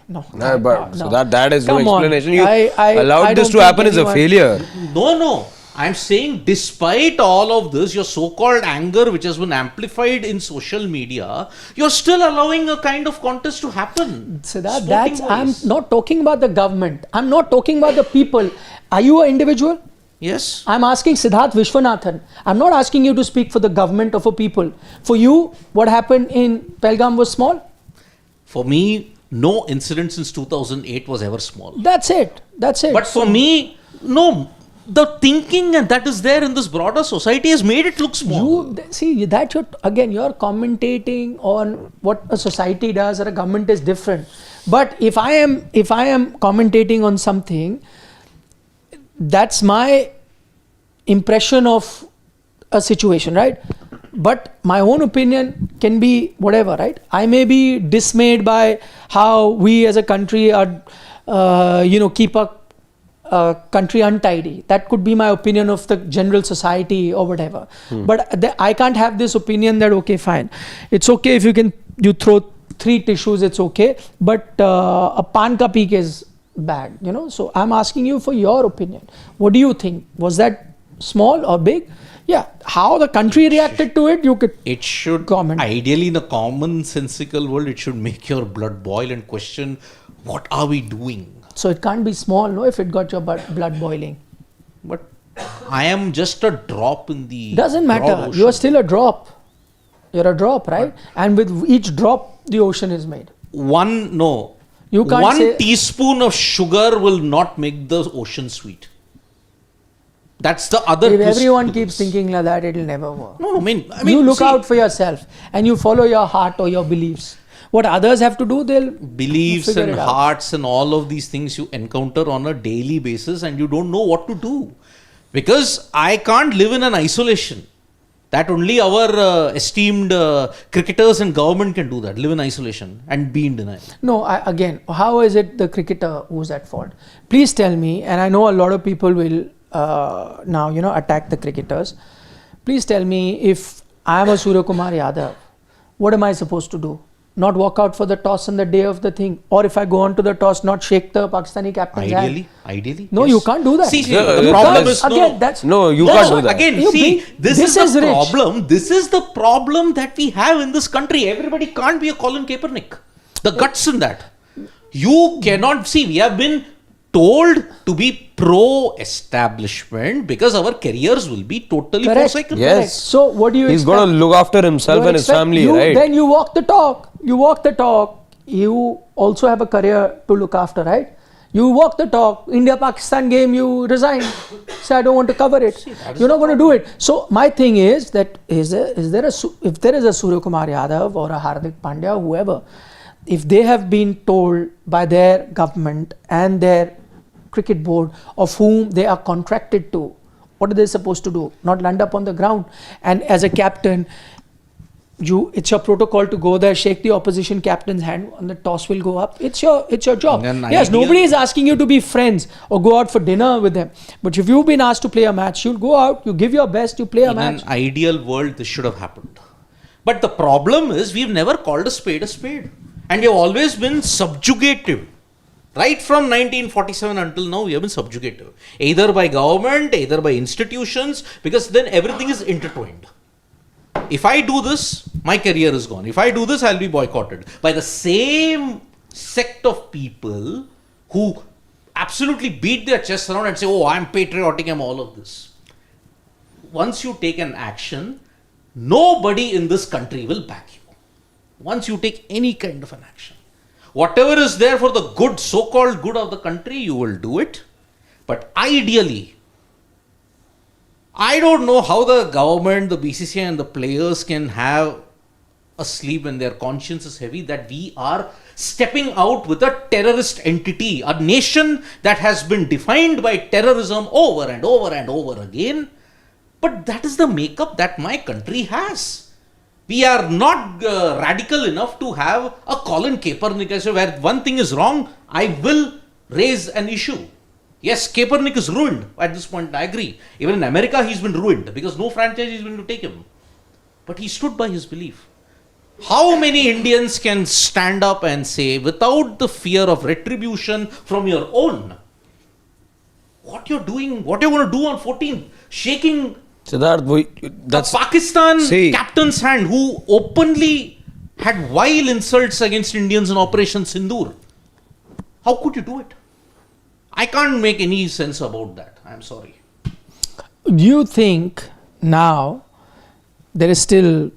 So that is no explanation. You allowed this to happen is a failure. No. I'm saying despite all of this, your so-called anger which has been amplified in social media, you're still allowing a kind of contest to happen. Siddharth, I'm not talking about the government. I'm not talking about the people. Are you an individual? Yes. I'm asking Siddharth Vishwanathan. I'm not asking you to speak for the government or for people. For you, what happened in Pahalgam was small? For me, no incident since 2008 was ever small. That's it. But for me, no. The thinking and that is there in this broader society has made it look small. You're commentating on what a society does or a government is different. But if I am commentating on something, that's my impression of a situation, right? But my own opinion can be whatever, right? I may be dismayed by how we as a country are, keep a country untidy. That could be my opinion of the general society or whatever. But I can't have this opinion that, okay, fine. It's okay if you throw 3 tissues, it's okay. But a pan ka peek is bad, So I'm asking you for your opinion. What do you think? Was that small or big? Yeah, how the country reacted to it, you could comment. Ideally, in a commonsensical world, it should make your blood boil and question, what are we doing? So it can't be small, no, if it got your blood boiling. But I am just a drop in the... Doesn't matter. You are still a drop. You're a drop, right? And with each drop, the ocean is made. You can't One teaspoon of sugar will not make the ocean sweet. That's the other twist. If everyone keeps thinking like that, it'll never work. No, I mean, you look out for yourself and you follow your heart or your beliefs. What others have to do, they'll beliefs and hearts and all of these things you encounter on a daily basis and you don't know what to do. Because I can't live in an isolation. That only our esteemed cricketers and government can do that. Live in isolation and be in denial. No, again, how is it the cricketer who's at fault? Please tell me, and I know a lot of people will now, attack the cricketers. Please tell me, if I am a Surya Kumar Yadav, what am I supposed to do? Not walk out for the toss on the day of the thing, or if I go on to the toss, not shake the Pakistani captain's hand. Ideally. No, yes. You can't do that. See, the problem is you can't do that. Again, this is the problem. This is the problem that we have in this country. Everybody can't be a Colin Kaepernick. The guts in that. You cannot see. We have been told to be pro-establishment because our careers will be totally Correct. forsaken. Yes. Correct. So what do you He's expect? got to look after himself You and his expect- family, right? Then you walk the talk. You walk the talk. You also have a career to look after, right? You walk the talk. India-Pakistan game, you resign. Say, I don't want to cover it. You're not going to do it. So my thing is that if there is a Surya Kumar Yadav or a Hardik Pandya, whoever, if they have been told by their government and their cricket board of whom they are contracted to, what are they supposed to do? Not land up on the ground. And as a captain, it's your protocol to go there, shake the opposition captain's hand, and the toss will go up. It's your job. Yes, nobody is asking you to be friends or go out for dinner with them. But if you've been asked to play a match, you'll go out, you give your best, you play a match. In an ideal world, this should have happened. But the problem is we've never called a spade a spade. And we have always been subjugative. Right from 1947 until now, we have been subjugative. Either by government, either by institutions, because then everything is intertwined. If I do this, my career is gone. If I do this, I'll be boycotted by the same sect of people who absolutely beat their chests around and say, oh, I'm patriotic, I'm all of this. Once you take an action, nobody in this country will back you. Once you take any kind of an action. Whatever is there for the good, so-called good of the country, you will do it. But ideally, I don't know how the government, the BCCI and the players can have a sleep when their conscience is heavy that we are stepping out with a terrorist entity, a nation that has been defined by terrorism over and over and over again. But that is the makeup that my country has. We are not radical enough to have a Colin Kaepernick where one thing is wrong, I will raise an issue. Yes, Kaepernick is ruined at this point, I agree. Even in America, he's been ruined because no franchise is going to take him. But he stood by his belief. How many Indians can stand up and say, without the fear of retribution from your own, what you're doing, what you're going to do on 14th, shaking Siddharth, that's a Pakistan captain's hand who openly had vile insults against Indians in Operation Sindoor. How could you do it? I can't make any sense about that. I'm sorry. Do you think now there is still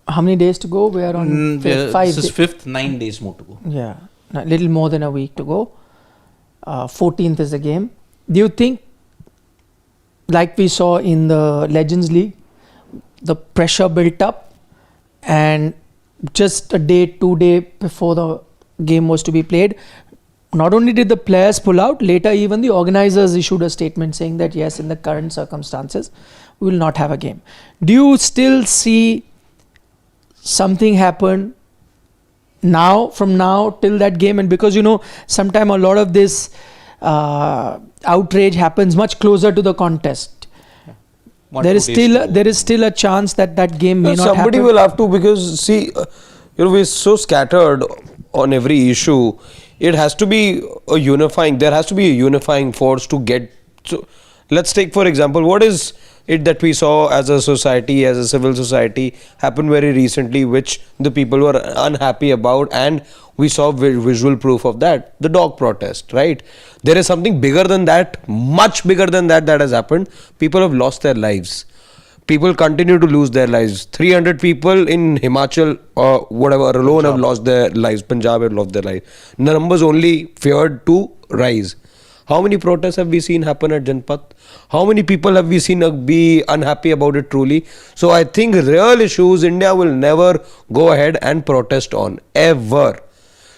how many days to go? We are on 5 This is 5th, 9 days more to go. Yeah, a little more than a week to go. 14th is the game. Do you think, like we saw in the Legends League, the pressure built up and just a day, 2 days before the game was to be played, not only did the players pull out, later even the organizers issued a statement saying that yes, in the current circumstances, we will not have a game. Do you still see something happen from now till that game? And because sometime a lot of this outrage happens much closer to the contest. There is still a chance that game may not happen. Somebody will have to, because see, we're so scattered on every issue. It has to be there has to be a unifying force to get. So let's take, for example, what is it that we saw as a society, as a civil society, happen very recently, which the people were unhappy about, and we saw visual proof of that, the dog protest, right? There is something bigger than that, much bigger than that has happened. People have lost their lives. People continue to lose their lives. 300 people in Himachal or whatever alone have lost their lives. Punjab have lost their lives. Numbers only feared to rise. How many protests have we seen happen at Janpath? How many people have we seen be unhappy about it truly? So I think real issues India will never go ahead and protest on, ever.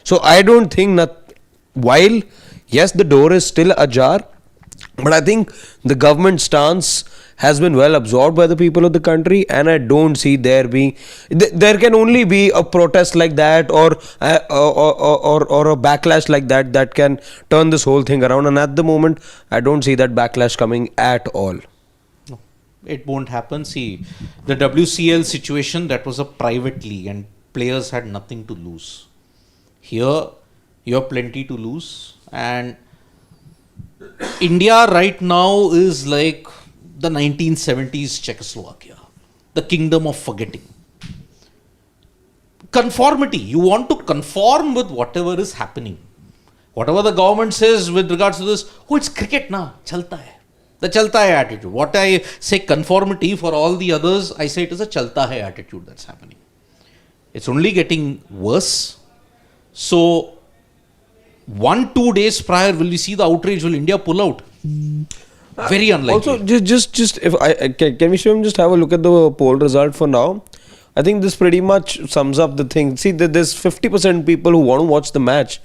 So I don't think while yes, the door is still ajar, but I think the government stance has been well absorbed by the people of the country, and I don't see there can only be a protest like that or a backlash like that can turn this whole thing around. And at the moment, I don't see that backlash coming at all. No, it won't happen. See, the WCL situation, that was a private league and players had nothing to lose. Here, you have plenty to lose, and India right now is like the 1970s Czechoslovakia, the kingdom of forgetting. Conformity, you want to conform with whatever is happening. Whatever the government says with regards to this, it's cricket na, chalta hai. The chalta hai attitude. What I say conformity for all the others, I say it is a chalta hai attitude that's happening. It's only getting worse. So, 1-2 days prior, will we see the outrage? Will India pull out? Very unlikely. Also, just if can we just have a look at the poll result for now? I think this pretty much sums up the thing. See, there's 50% people who want to watch the match.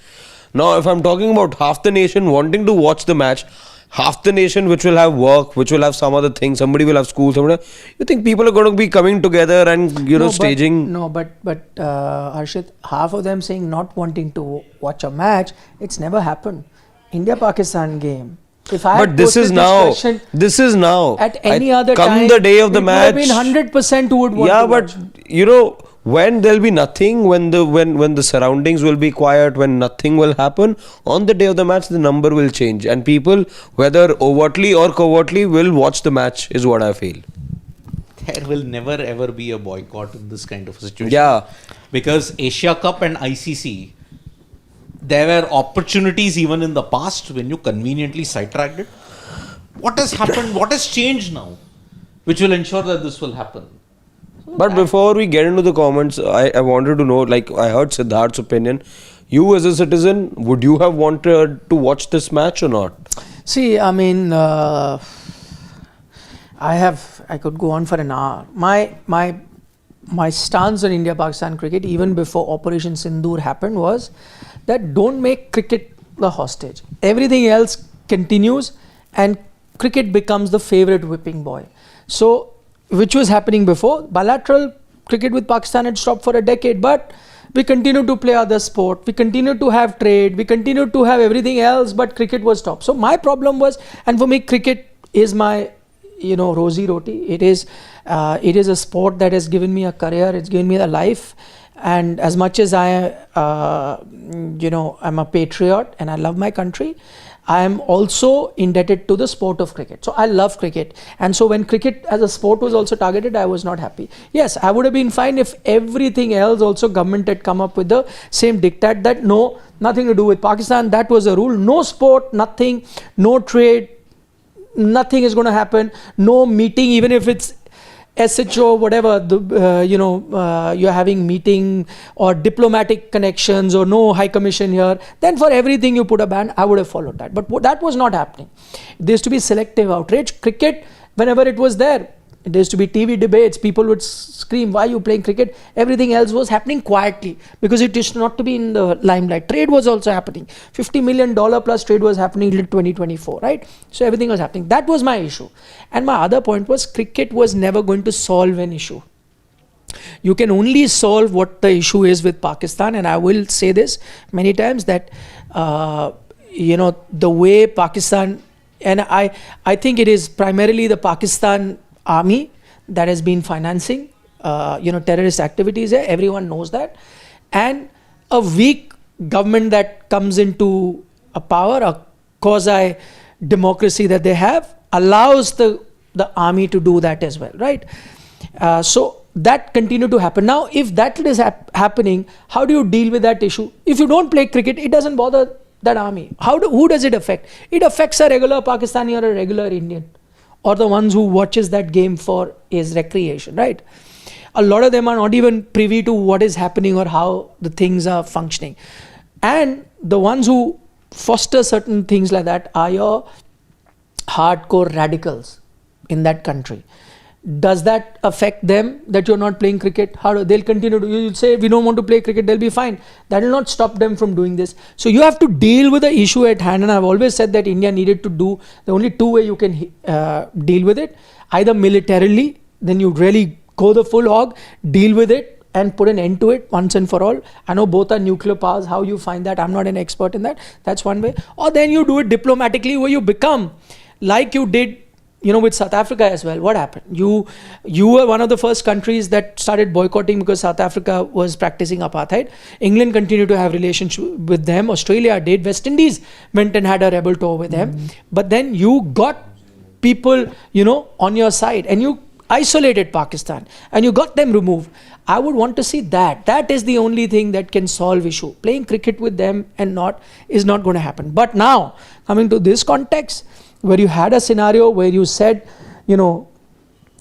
Now, if I'm talking about half the nation wanting to watch the match, half the nation which will have work, which will have some other thing, somebody will have school, you think people are going to be coming together and staging? But Harshit, half of them saying not wanting to watch a match, it's never happened. India-Pakistan game. If I but this is now. At any other come time, the day of the match. It would have been 100% who would want to watch. But when there'll be nothing, when the surroundings will be quiet, when nothing will happen, on the day of the match, the number will change, and people, whether overtly or covertly, will watch the match. Is what I feel. There will never ever be a boycott in this kind of a situation. Yeah, because Asia Cup and ICC. There were opportunities even in the past when you conveniently sidetracked it. What has happened? What has changed now? Which will ensure that this will happen. But before we get into the comments, I wanted to know, like I heard Siddharth's opinion. You as a citizen, would you have wanted to watch this match or not? See, I mean, I could go on for an hour. My stance on India-Pakistan cricket, even before Operation Sindoor happened, was that don't make cricket the hostage. Everything else continues and cricket becomes the favorite whipping boy. So, which was happening before. Bilateral cricket with Pakistan had stopped for a decade, but we continued to play other sport. We continued to have trade. We continued to have everything else, but cricket was stopped. So my problem was, and for me, cricket is my, rosy roti. It is a sport that has given me a career. It's given me a life. And as much as I'm a patriot and I love my country, I am also indebted to the sport of cricket. So I love cricket. And so when cricket as a sport was also targeted, I was not happy. Yes, I would have been fine if everything else also government had come up with the same diktat that no, nothing to do with Pakistan. That was the rule. No sport, nothing, no trade, nothing is going to happen. No meeting, even if it's SHO, whatever, you're having meeting or diplomatic connections or no high commission here, then for everything you put a ban, I would have followed that. But that was not happening. There used to be selective outrage. Cricket, whenever it was there used to be TV debates, people would scream, why are you playing cricket? Everything else was happening quietly because it used not to be in the limelight. Trade was also happening. $50 million plus trade was happening till 2024, right? So everything was happening. That was my issue. And my other point was cricket was never going to solve an issue. You can only solve what the issue is with Pakistan, and I will say this many times that, the way Pakistan, and I think it is primarily the Pakistan army that has been financing terrorist activities there. Everyone knows that. And a weak government that comes into a power, a quasi democracy that they have, allows the army to do that as well, right? So that continued to happen. Now if that is happening, how do you deal with that issue? If you don't play cricket, it doesn't bother that army. Who does it affect? It affects a regular Pakistani or a regular Indian, or the ones who watches that game for his recreation, right? A lot of them are not even privy to what is happening or how the things are functioning. And the ones who foster certain things like that are your hardcore radicals in that country. Does that affect them that you're not playing cricket? They'll continue to, you'll say, we don't want to play cricket, they'll be fine. That will not stop them from doing this. So you have to deal with the issue at hand. And I've always said that India needed to do, the only two way you can deal with it, either militarily, then you really go the full hog, deal with it and put an end to it once and for all. I know both are nuclear powers. How you find that, I'm not an expert in that. That's one way. Or then you do it diplomatically, where you become like you did with South Africa as well. What happened? You were one of the first countries that started boycotting because South Africa was practicing apartheid. England continued to have relations with them. Australia did. West Indies went and had a rebel tour with them. But then you got people, on your side, and you isolated Pakistan and you got them removed. I would want to see that. That is the only thing that can solve issue. Playing cricket with them and not is not going to happen. But now, coming to this context, where you had a scenario where you said, no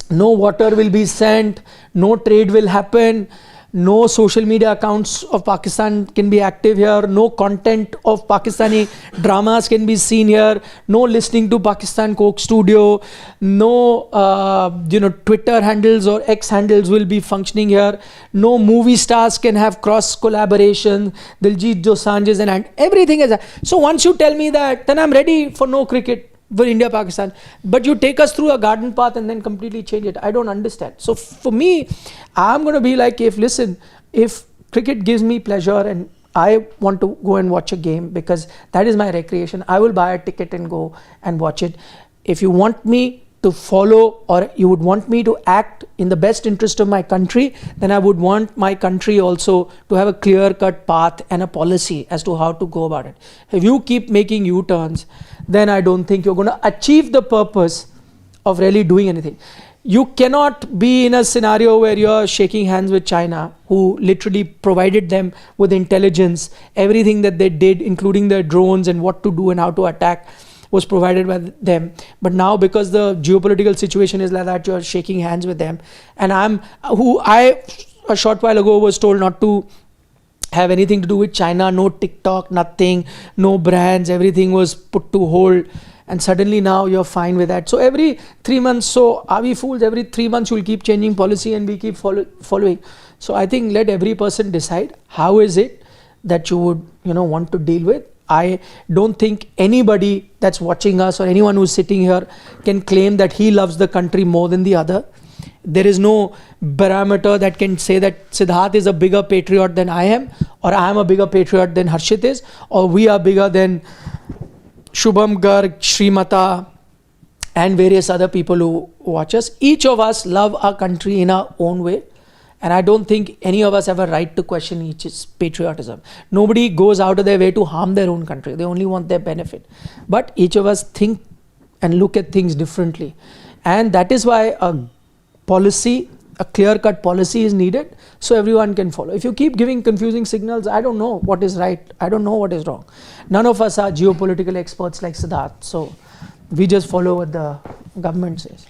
water will be sent, no trade will happen, no social media accounts of Pakistan can be active here, no content of Pakistani dramas can be seen here, no listening to Pakistan Coke Studio, no Twitter handles or X handles will be functioning here, no movie stars can have cross collaboration, Diljit Dosanjh's and everything is that. So once you tell me that, then I'm ready for no cricket for India-Pakistan. But you take us through a garden path and then completely change it. I don't understand. So for me, I'm going to be like, if cricket gives me pleasure and I want to go and watch a game because that is my recreation, I will buy a ticket and go and watch it. If you want me to follow or you would want me to act in the best interest of my country, then I would want my country also to have a clear-cut path and a policy as to how to go about it. If you keep making U-turns, then I don't think you're going to achieve the purpose of really doing anything. You cannot be in a scenario where you're shaking hands with China, who literally provided them with intelligence. Everything that they did, including their drones and what to do and how to attack, was provided by them. But now because the geopolitical situation is like that, you're shaking hands with them. And I a short while ago was told not to have anything to do with China, no TikTok, nothing, no brands, everything was put to hold. And suddenly now you're fine with that. So every 3 months, so are we fools? Every 3 months you'll keep changing policy and we keep following. So I think let every person decide how is it that you would want to deal with. I don't think anybody that's watching us or anyone who's sitting here can claim that he loves the country more than the other. There is no barometer that can say that Siddharth is a bigger patriot than I am, or I am a bigger patriot than Harshit is, or we are bigger than Shubham Garg, Srimata and various other people who watch us. Each of us love our country in our own way. And I don't think any of us have a right to question each's patriotism. Nobody goes out of their way to harm their own country. They only want their benefit. But each of us think and look at things differently. And that is why a policy, a clear-cut policy is needed so everyone can follow. If you keep giving confusing signals, I don't know what is right. I don't know what is wrong. None of us are geopolitical experts like Siddharth. So we just follow what the government says.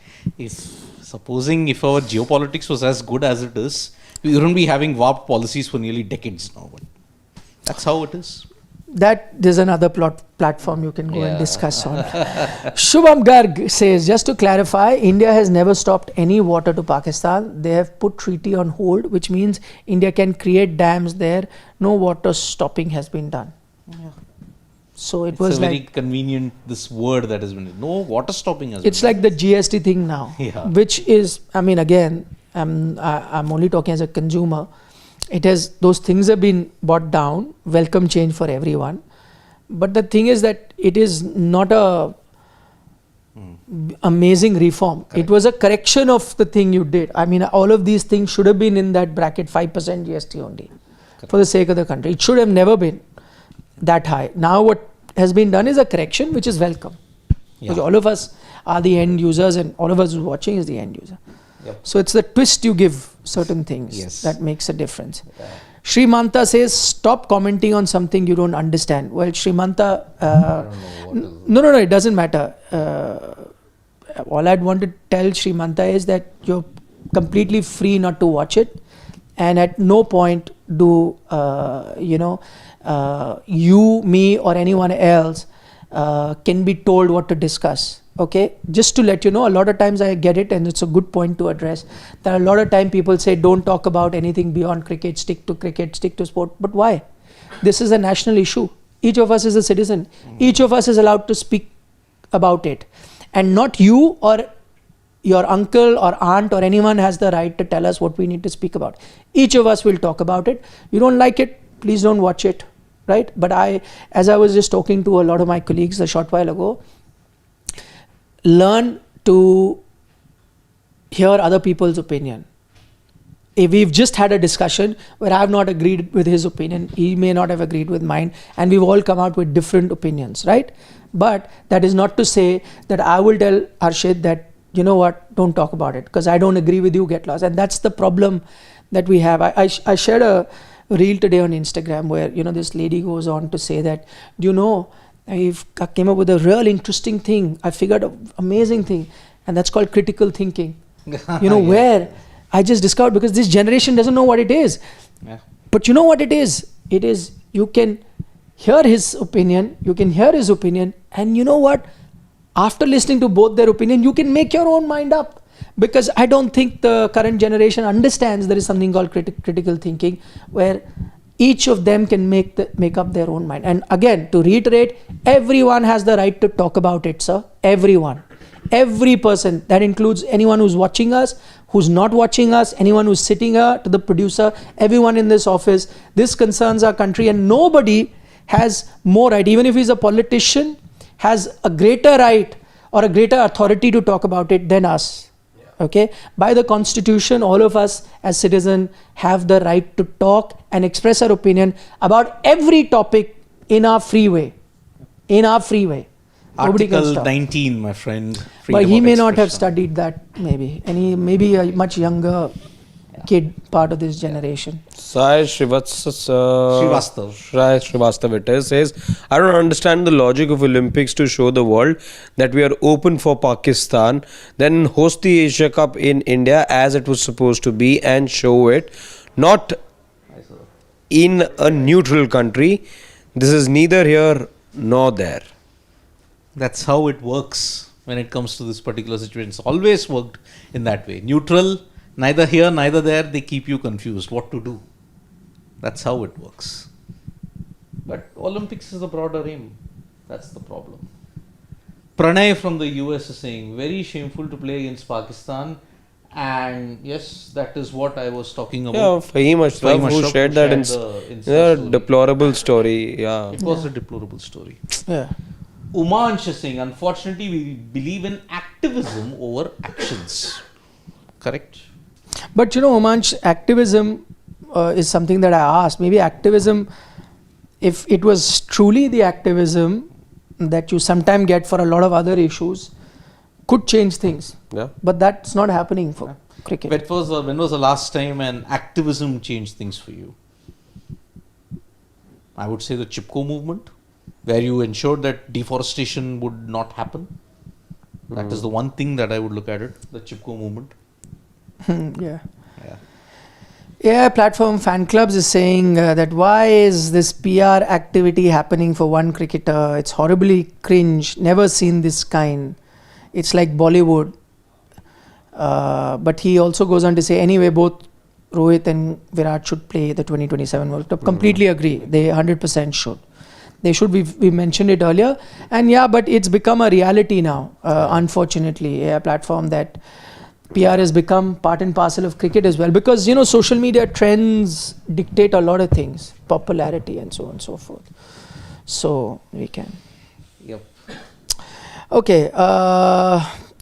Supposing if our geopolitics was as good as it is, we wouldn't be having warped policies for nearly decades now. But that's how it is. There's another platform you can go and discuss on. Shubham Garg says, just to clarify, India has never stopped any water to Pakistan. They have put treaty on hold, which means India can create dams there. No water stopping has been done. Yeah. So it's was a very convenient, this word that has been, no water stopping has been. It's like the GST thing now, which is, again, I'm only talking as a consumer. Those things have been brought down, welcome change for everyone. But the thing is that it is not a amazing reform. Correct. It was a correction of the thing you did. All of these things should have been in that bracket, 5% GST only. Correct. For the sake of the country. It should have never been that high. Now what has been done is a correction which is welcome. Because all of us are the end users and all of us who are watching is the end user. Yep. So it's the twist you give certain things that makes a difference. Yeah. Srimanta says, stop commenting on something you don't understand. Well, Srimanta, no, it doesn't matter. All I'd want to tell Srimanta is that you're completely free not to watch it. And at no point do, you, me or anyone else can be told what to discuss. Okay, just to let you know, a lot of times I get it and it's a good point to address. There are a lot of times people say don't talk about anything beyond cricket, stick to sport. But why? This is a national issue. Each of us is a citizen. Each of us is allowed to speak about it. And not you or your uncle or aunt or anyone has the right to tell us what we need to speak about. Each of us will talk about it. You don't like it, please don't watch it. Right? But as I was just talking to a lot of my colleagues a short while ago, learn to hear other people's opinion. If we've just had a discussion where I have not agreed with his opinion, he may not have agreed with mine, and we've all come out with different opinions, right? But that is not to say that I will tell Harshit that you know what, don't talk about it because I don't agree with you, get lost. And that's the problem that we have. I shared a reel today on Instagram where, this lady goes on to say that, I came up with a real interesting thing. I figured an amazing thing, and that's called critical thinking. Where I just discovered, because this generation doesn't know what it is. Yeah. But you know what it is? It is, you can hear his opinion, you can hear his opinion, and you know what? After listening to both their opinion, you can make your own mind up. Because I don't think the current generation understands there is something called critical thinking, where each of them can make up their own mind. And again, to reiterate, everyone has the right to talk about it, sir. Everyone. Every person. That includes anyone who's watching us, who's not watching us, anyone who's sitting here, to the producer, everyone in this office. This concerns our country, and nobody has more right, even if he's a politician, has a greater right or a greater authority to talk about it than us. Okay, by the constitution, all of us as citizens have the right to talk and express our opinion about every topic in our free way. Nobody can Article stop. 19, my friend. But he may not have expression. studied that, maybe. And he may be a much younger kid, part of this generation. Sai Srivastav it is, says, I don't understand the logic of Olympics to show the world that we are open for Pakistan, then host the Asia Cup in India as it was supposed to be and show it, not in a neutral country. This is neither here nor there. That's how it works when it comes to this particular situation. It's always worked in that way. Neutral, neither here, neither there. They keep you confused what to do. That's how it works. But Olympics is a broader aim. That's the problem. Pranay from the US is saying, very shameful to play against Pakistan. And yes, that is what I was talking about. Yeah, Fahim Ashraf, who Ashraf shared that story. deplorable story. Yeah. It was a deplorable story. Yeah. Umansh is saying, unfortunately, we believe in activism over actions. Correct? But Umansh, activism is something that I asked. Maybe activism, if it was truly the activism that you sometimes get for a lot of other issues, could change things. Yeah. But that's not happening for cricket. When was the last time an activism changed things for you? I would say the Chipko movement, where you ensured that deforestation would not happen. That is the one thing that I would look at it, the Chipko movement. Yeah. Yeah. Yeah, platform fan clubs is saying that why is this PR activity happening for one cricketer? It's horribly cringe. Never seen this kind. It's like Bollywood. But he also goes on to say, anyway, both Rohit and Virat should play the 2027 World Cup. Completely agree. They 100% should. They should. We mentioned it earlier. And yeah, but it's become a reality now, unfortunately. A platform that PR has become part and parcel of cricket as well. Because, social media trends dictate a lot of things. Popularity and so on and so forth. So, we can. Yep. Okay.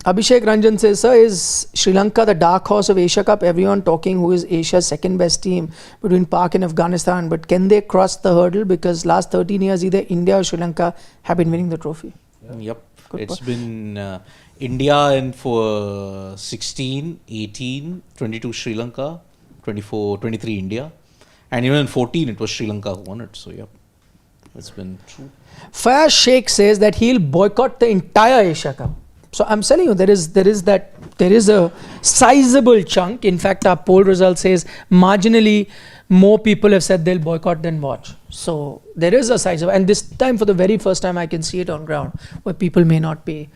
Abhishek Ranjan says, sir, is Sri Lanka the dark horse of Asia Cup? Everyone talking who is Asia's second best team between Pak and Afghanistan. But can they cross the hurdle? Because last 13 years, either India or Sri Lanka have been winning the trophy. Yep. Good It's point. been India in for 16, 18, 22 Sri Lanka, 24, 23 India. And even in 14, it was Sri Lanka who won it. So, yep. It's been true. Fayaz Sheikh says that he'll boycott the entire Asia Cup. So I'm telling you, there is a sizable chunk. In fact, our poll result says marginally more people have said they'll boycott than watch. So there is a sizable, and this time for the very first time I can see it on ground, where people may not be,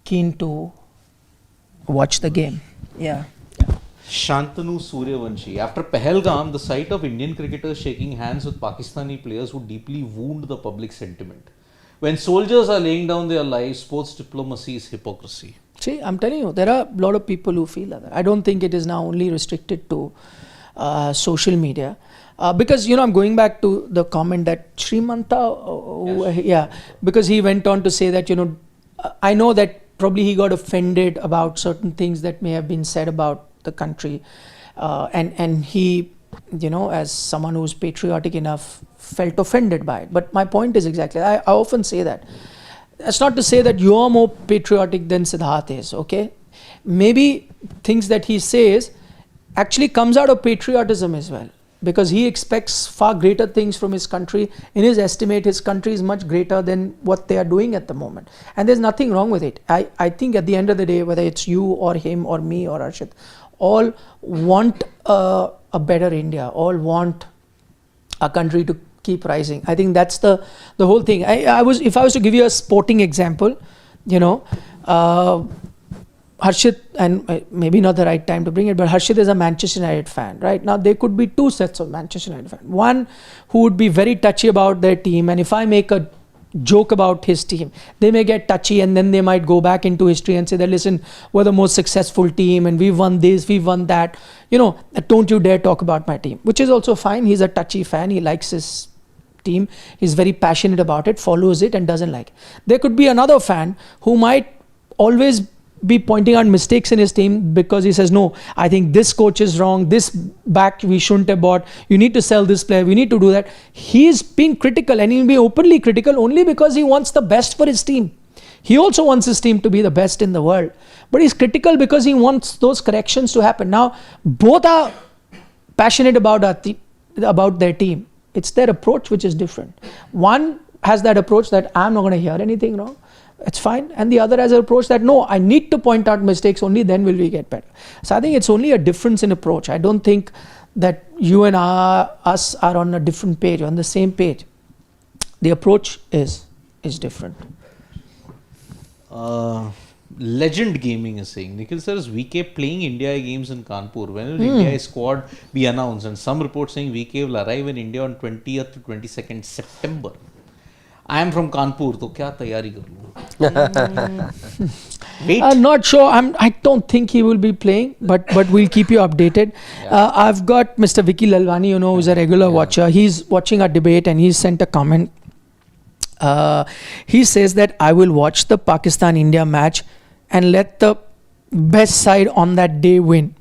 keen to watch the game. Yeah. Shantanu Suryavanshi. After Pahalgam, the sight of Indian cricketers shaking hands with Pakistani players would deeply wound the public sentiment. When soldiers are laying down their lives, sports diplomacy is hypocrisy. See, I'm telling you, there are a lot of people who feel that. I don't think it is now only restricted to social media. Because, I'm going back to the comment that Srimanta, because he went on to say that, I know that probably he got offended about certain things that may have been said about the country. And he, as someone who's patriotic enough, felt offended by it. But my point is exactly, I often say that That's not to say that you are more patriotic than Siddharth is, okay? Maybe things that he says actually comes out of patriotism as well, because he expects far greater things from his country. In his estimate, his country is much greater than what they are doing at the moment. And there's nothing wrong with it. I think at the end of the day, whether it's you or him or me or Arshit, all want a better India, all want a country to keep rising. I think that's the whole thing. If I was to give you a sporting example, Harshit, and maybe not the right time to bring it, but Harshit is a Manchester United fan, right? Now there could be two sets of Manchester United fans. One who would be very touchy about their team, and if I make a joke about his team, they may get touchy, and then they might go back into history and say that, listen, we're the most successful team and we've won this, we've won that, don't you dare talk about my team, which is also fine. He's a touchy fan, he likes his team, he's very passionate about it, follows it and doesn't like it. There could be another fan who might always be pointing out mistakes in his team because he says, no, I think this coach is wrong, this back we shouldn't have bought, you need to sell this player, we need to do that. He's being critical, and he'll be openly critical only because he wants the best for his team. He also wants his team to be the best in the world, but he's critical because he wants those corrections to happen. Now both are passionate about their team. It's their approach which is different. One has that approach that I'm not going to hear anything wrong, it's fine, and the other has an approach that no, I need to point out mistakes, only then will we get better. So I think it's only a difference in approach. I don't think that you and us are on a different page, on the same page. The approach is different. Legend Gaming is saying, Nikhil sir, is VK playing India games in Kanpur? When will India squad be announced? And some reports saying VK will arrive in India on 20th to 22nd September. I am from Kanpur, so क्या तैयारी कर लूँ? Wait. Not sure. I don't think he will be playing, but we'll keep you updated. Yeah. I've got Mr. Vicky Lalwani, who's a regular watcher. He's watching our debate and he's sent a comment. He says that I will watch the Pakistan-India match and let the best side on that day win.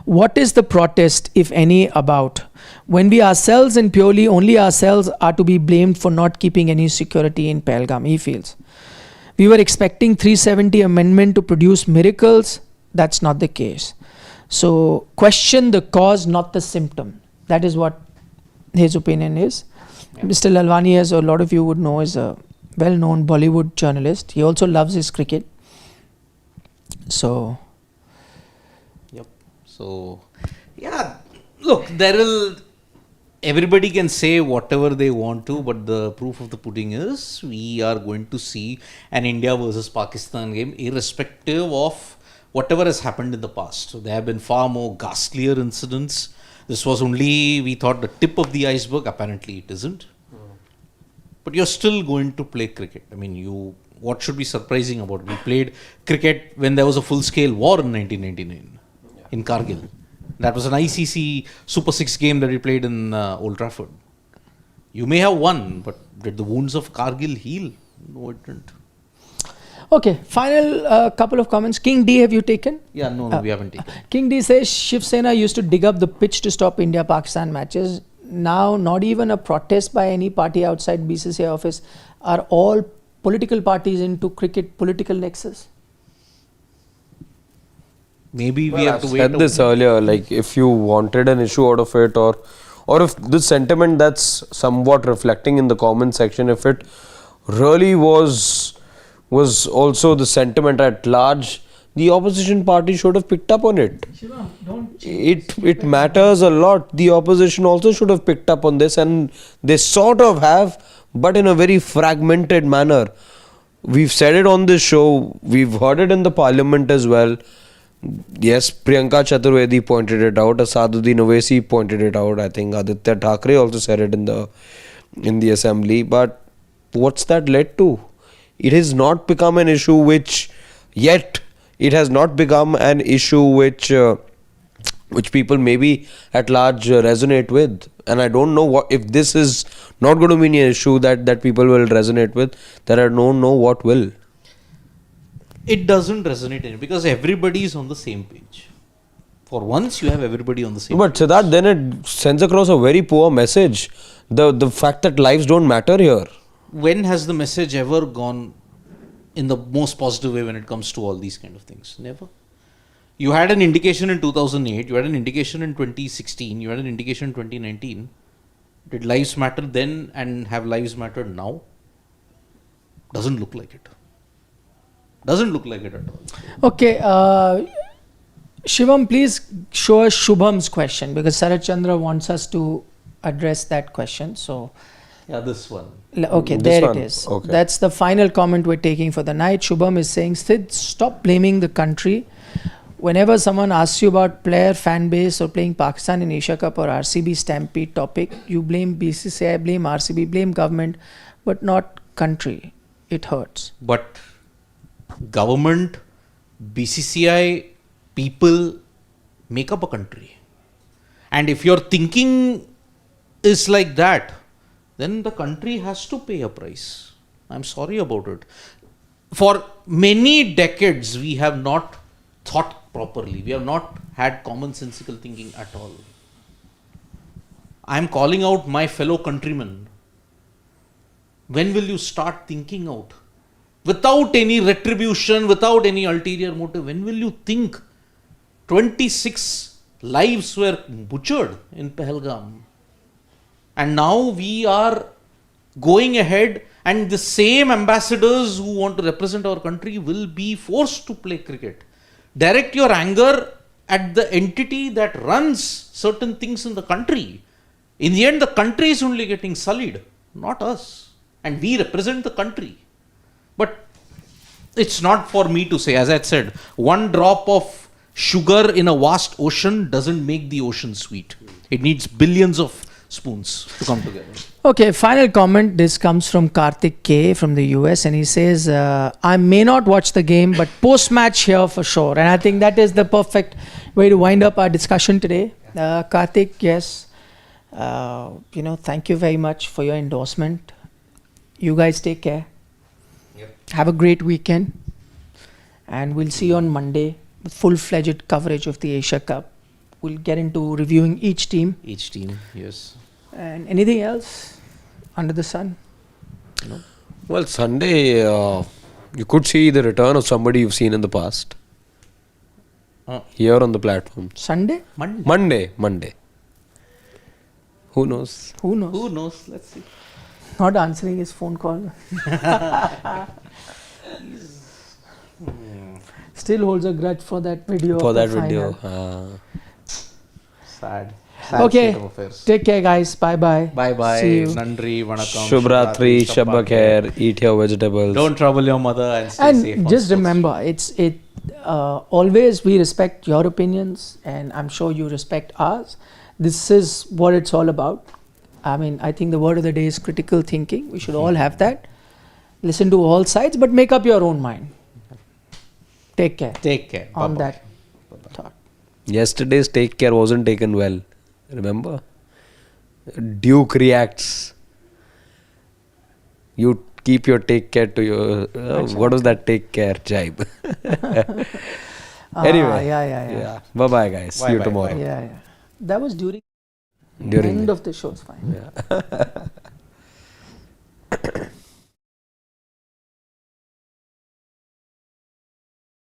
What is the protest, if any, about? When we ourselves and purely only ourselves are to be blamed for not keeping any security in Pahalgam, he feels. We were expecting 370 amendment to produce miracles. That's not the case. So question the cause, not the symptom. That is what his opinion is. Yeah. Mr. Lalwani, as a lot of you would know, is a well-known Bollywood journalist. He also loves his cricket. So... So, yeah, look, everybody can say whatever they want to, but the proof of the pudding is we are going to see an India versus Pakistan game irrespective of whatever has happened in the past. So there have been far more ghastlier incidents. This was only, we thought, the tip of the iceberg. Apparently it isn't. But you're still going to play cricket. I mean, what should be surprising about it? We played cricket when there was a full-scale war in 1999. In Kargil. That was an ICC Super 6 game that we played in Old Trafford. You may have won, but did the wounds of Kargil heal? No, it didn't. Okay, final couple of comments. King D, have you taken? Yeah, no, we haven't taken. King D says Shiv Sena used to dig up the pitch to stop India-Pakistan matches. Now, not even a protest by any party outside BCCI office. Are all political parties into cricket political nexus? Maybe we have to wait. I said this earlier, like if you wanted an issue out of it, or if this sentiment that's somewhat reflecting in the comment section, if it really was also the sentiment at large, the opposition party should have picked up on it. It matters a lot. The opposition also should have picked up on this, and they sort of have, but in a very fragmented manner. We've said it on this show, we've heard it in the parliament as well. Yes, Priyanka Chaturvedi pointed it out, Asaduddin Owaisi pointed it out, I think Aditya Thackeray also said it in the assembly, but what's that led to? It has not become an issue which people maybe at large resonate with, and I don't know if this is not going to be an issue that people will resonate with, then I don't know what will. It doesn't resonate in it because everybody is on the same page. For once, you have everybody on the same page. But Siddharth, then it sends across a very poor message. The fact that lives don't matter here. when has the message ever gone in the most positive way when it comes to all these kind of things? Never. You had an indication in 2008, you had an indication in 2016, you had an indication in 2019. Did lives matter then and have lives matter now? Doesn't look like it. Doesn't look like it at all. Okay, Shivam, please show us Shubham's question because Sarat Chandra wants us to address that question. So, Yeah, this one. okay, This there one? it is. Okay. That's the final comment we're taking for the night. Shubham is saying, Sid, stop blaming the country. Whenever someone asks you about player, fan base or playing Pakistan in Asia Cup or RCB Stampede topic, you blame BCCI, blame RCB, blame government, but not country. It hurts. But government, BCCI, people make up a country. And if your thinking is like that, then the country has to pay a price. I'm sorry about it. For many decades, we have not thought properly. We have not had commonsensical thinking at all. I'm calling out my fellow countrymen. When will you start thinking out? Without any retribution, without any ulterior motive, when will you think? 26 lives were butchered in Pahalgam. And now we are going ahead, and the same ambassadors who want to represent our country will be forced to play cricket. Direct your anger at the entity that runs certain things in the country. In the end, the country is only getting sullied, not us. And we represent the country. But it's not for me to say. As I said, one drop of sugar in a vast ocean doesn't make the ocean sweet. It needs billions of spoons to come together. Okay, final comment. This comes from Karthik K from the US, and he says, I may not watch the game, but post-match here for sure. And I think that is the perfect way to wind up our discussion today. Karthik, yes, thank you very much for your endorsement. You guys take care. Yep. Have a great weekend. And we'll see you on Monday with full-fledged coverage of the Asia Cup. We'll get into reviewing each team. Each team, yes. And anything else under the sun? No. Well, Sunday, you could see the return of somebody you've seen in the past. Here on the platform. Sunday? Monday. Who knows? Who knows? Who knows? Let's see. Not answering his phone call. Still holds a grudge for that video. For of the that final. video. Sad Okay. state of affairs. Take care, guys. Bye-bye. Bye-bye. See you. Nandri, Vanakkam. Shubhratri, Shabba Khair, eat your vegetables. Don't trouble your mother and stay safe. And on just sports. remember, always we respect your opinions, and I'm sure you respect ours. This is what it's all about. I mean, I think the word of the day is critical thinking. We should all have that. Listen to all sides, but make up your own mind. Take care. Take care. On Bye-bye. that thought. Yesterday's take care wasn't taken well. Remember? Duke reacts. You keep your take care to your... what was that take care jibe? Anyway. Yeah. Bye-bye, guys. See you Bye-bye. tomorrow. Yeah. That was during During end of the show. It's fine. Yeah.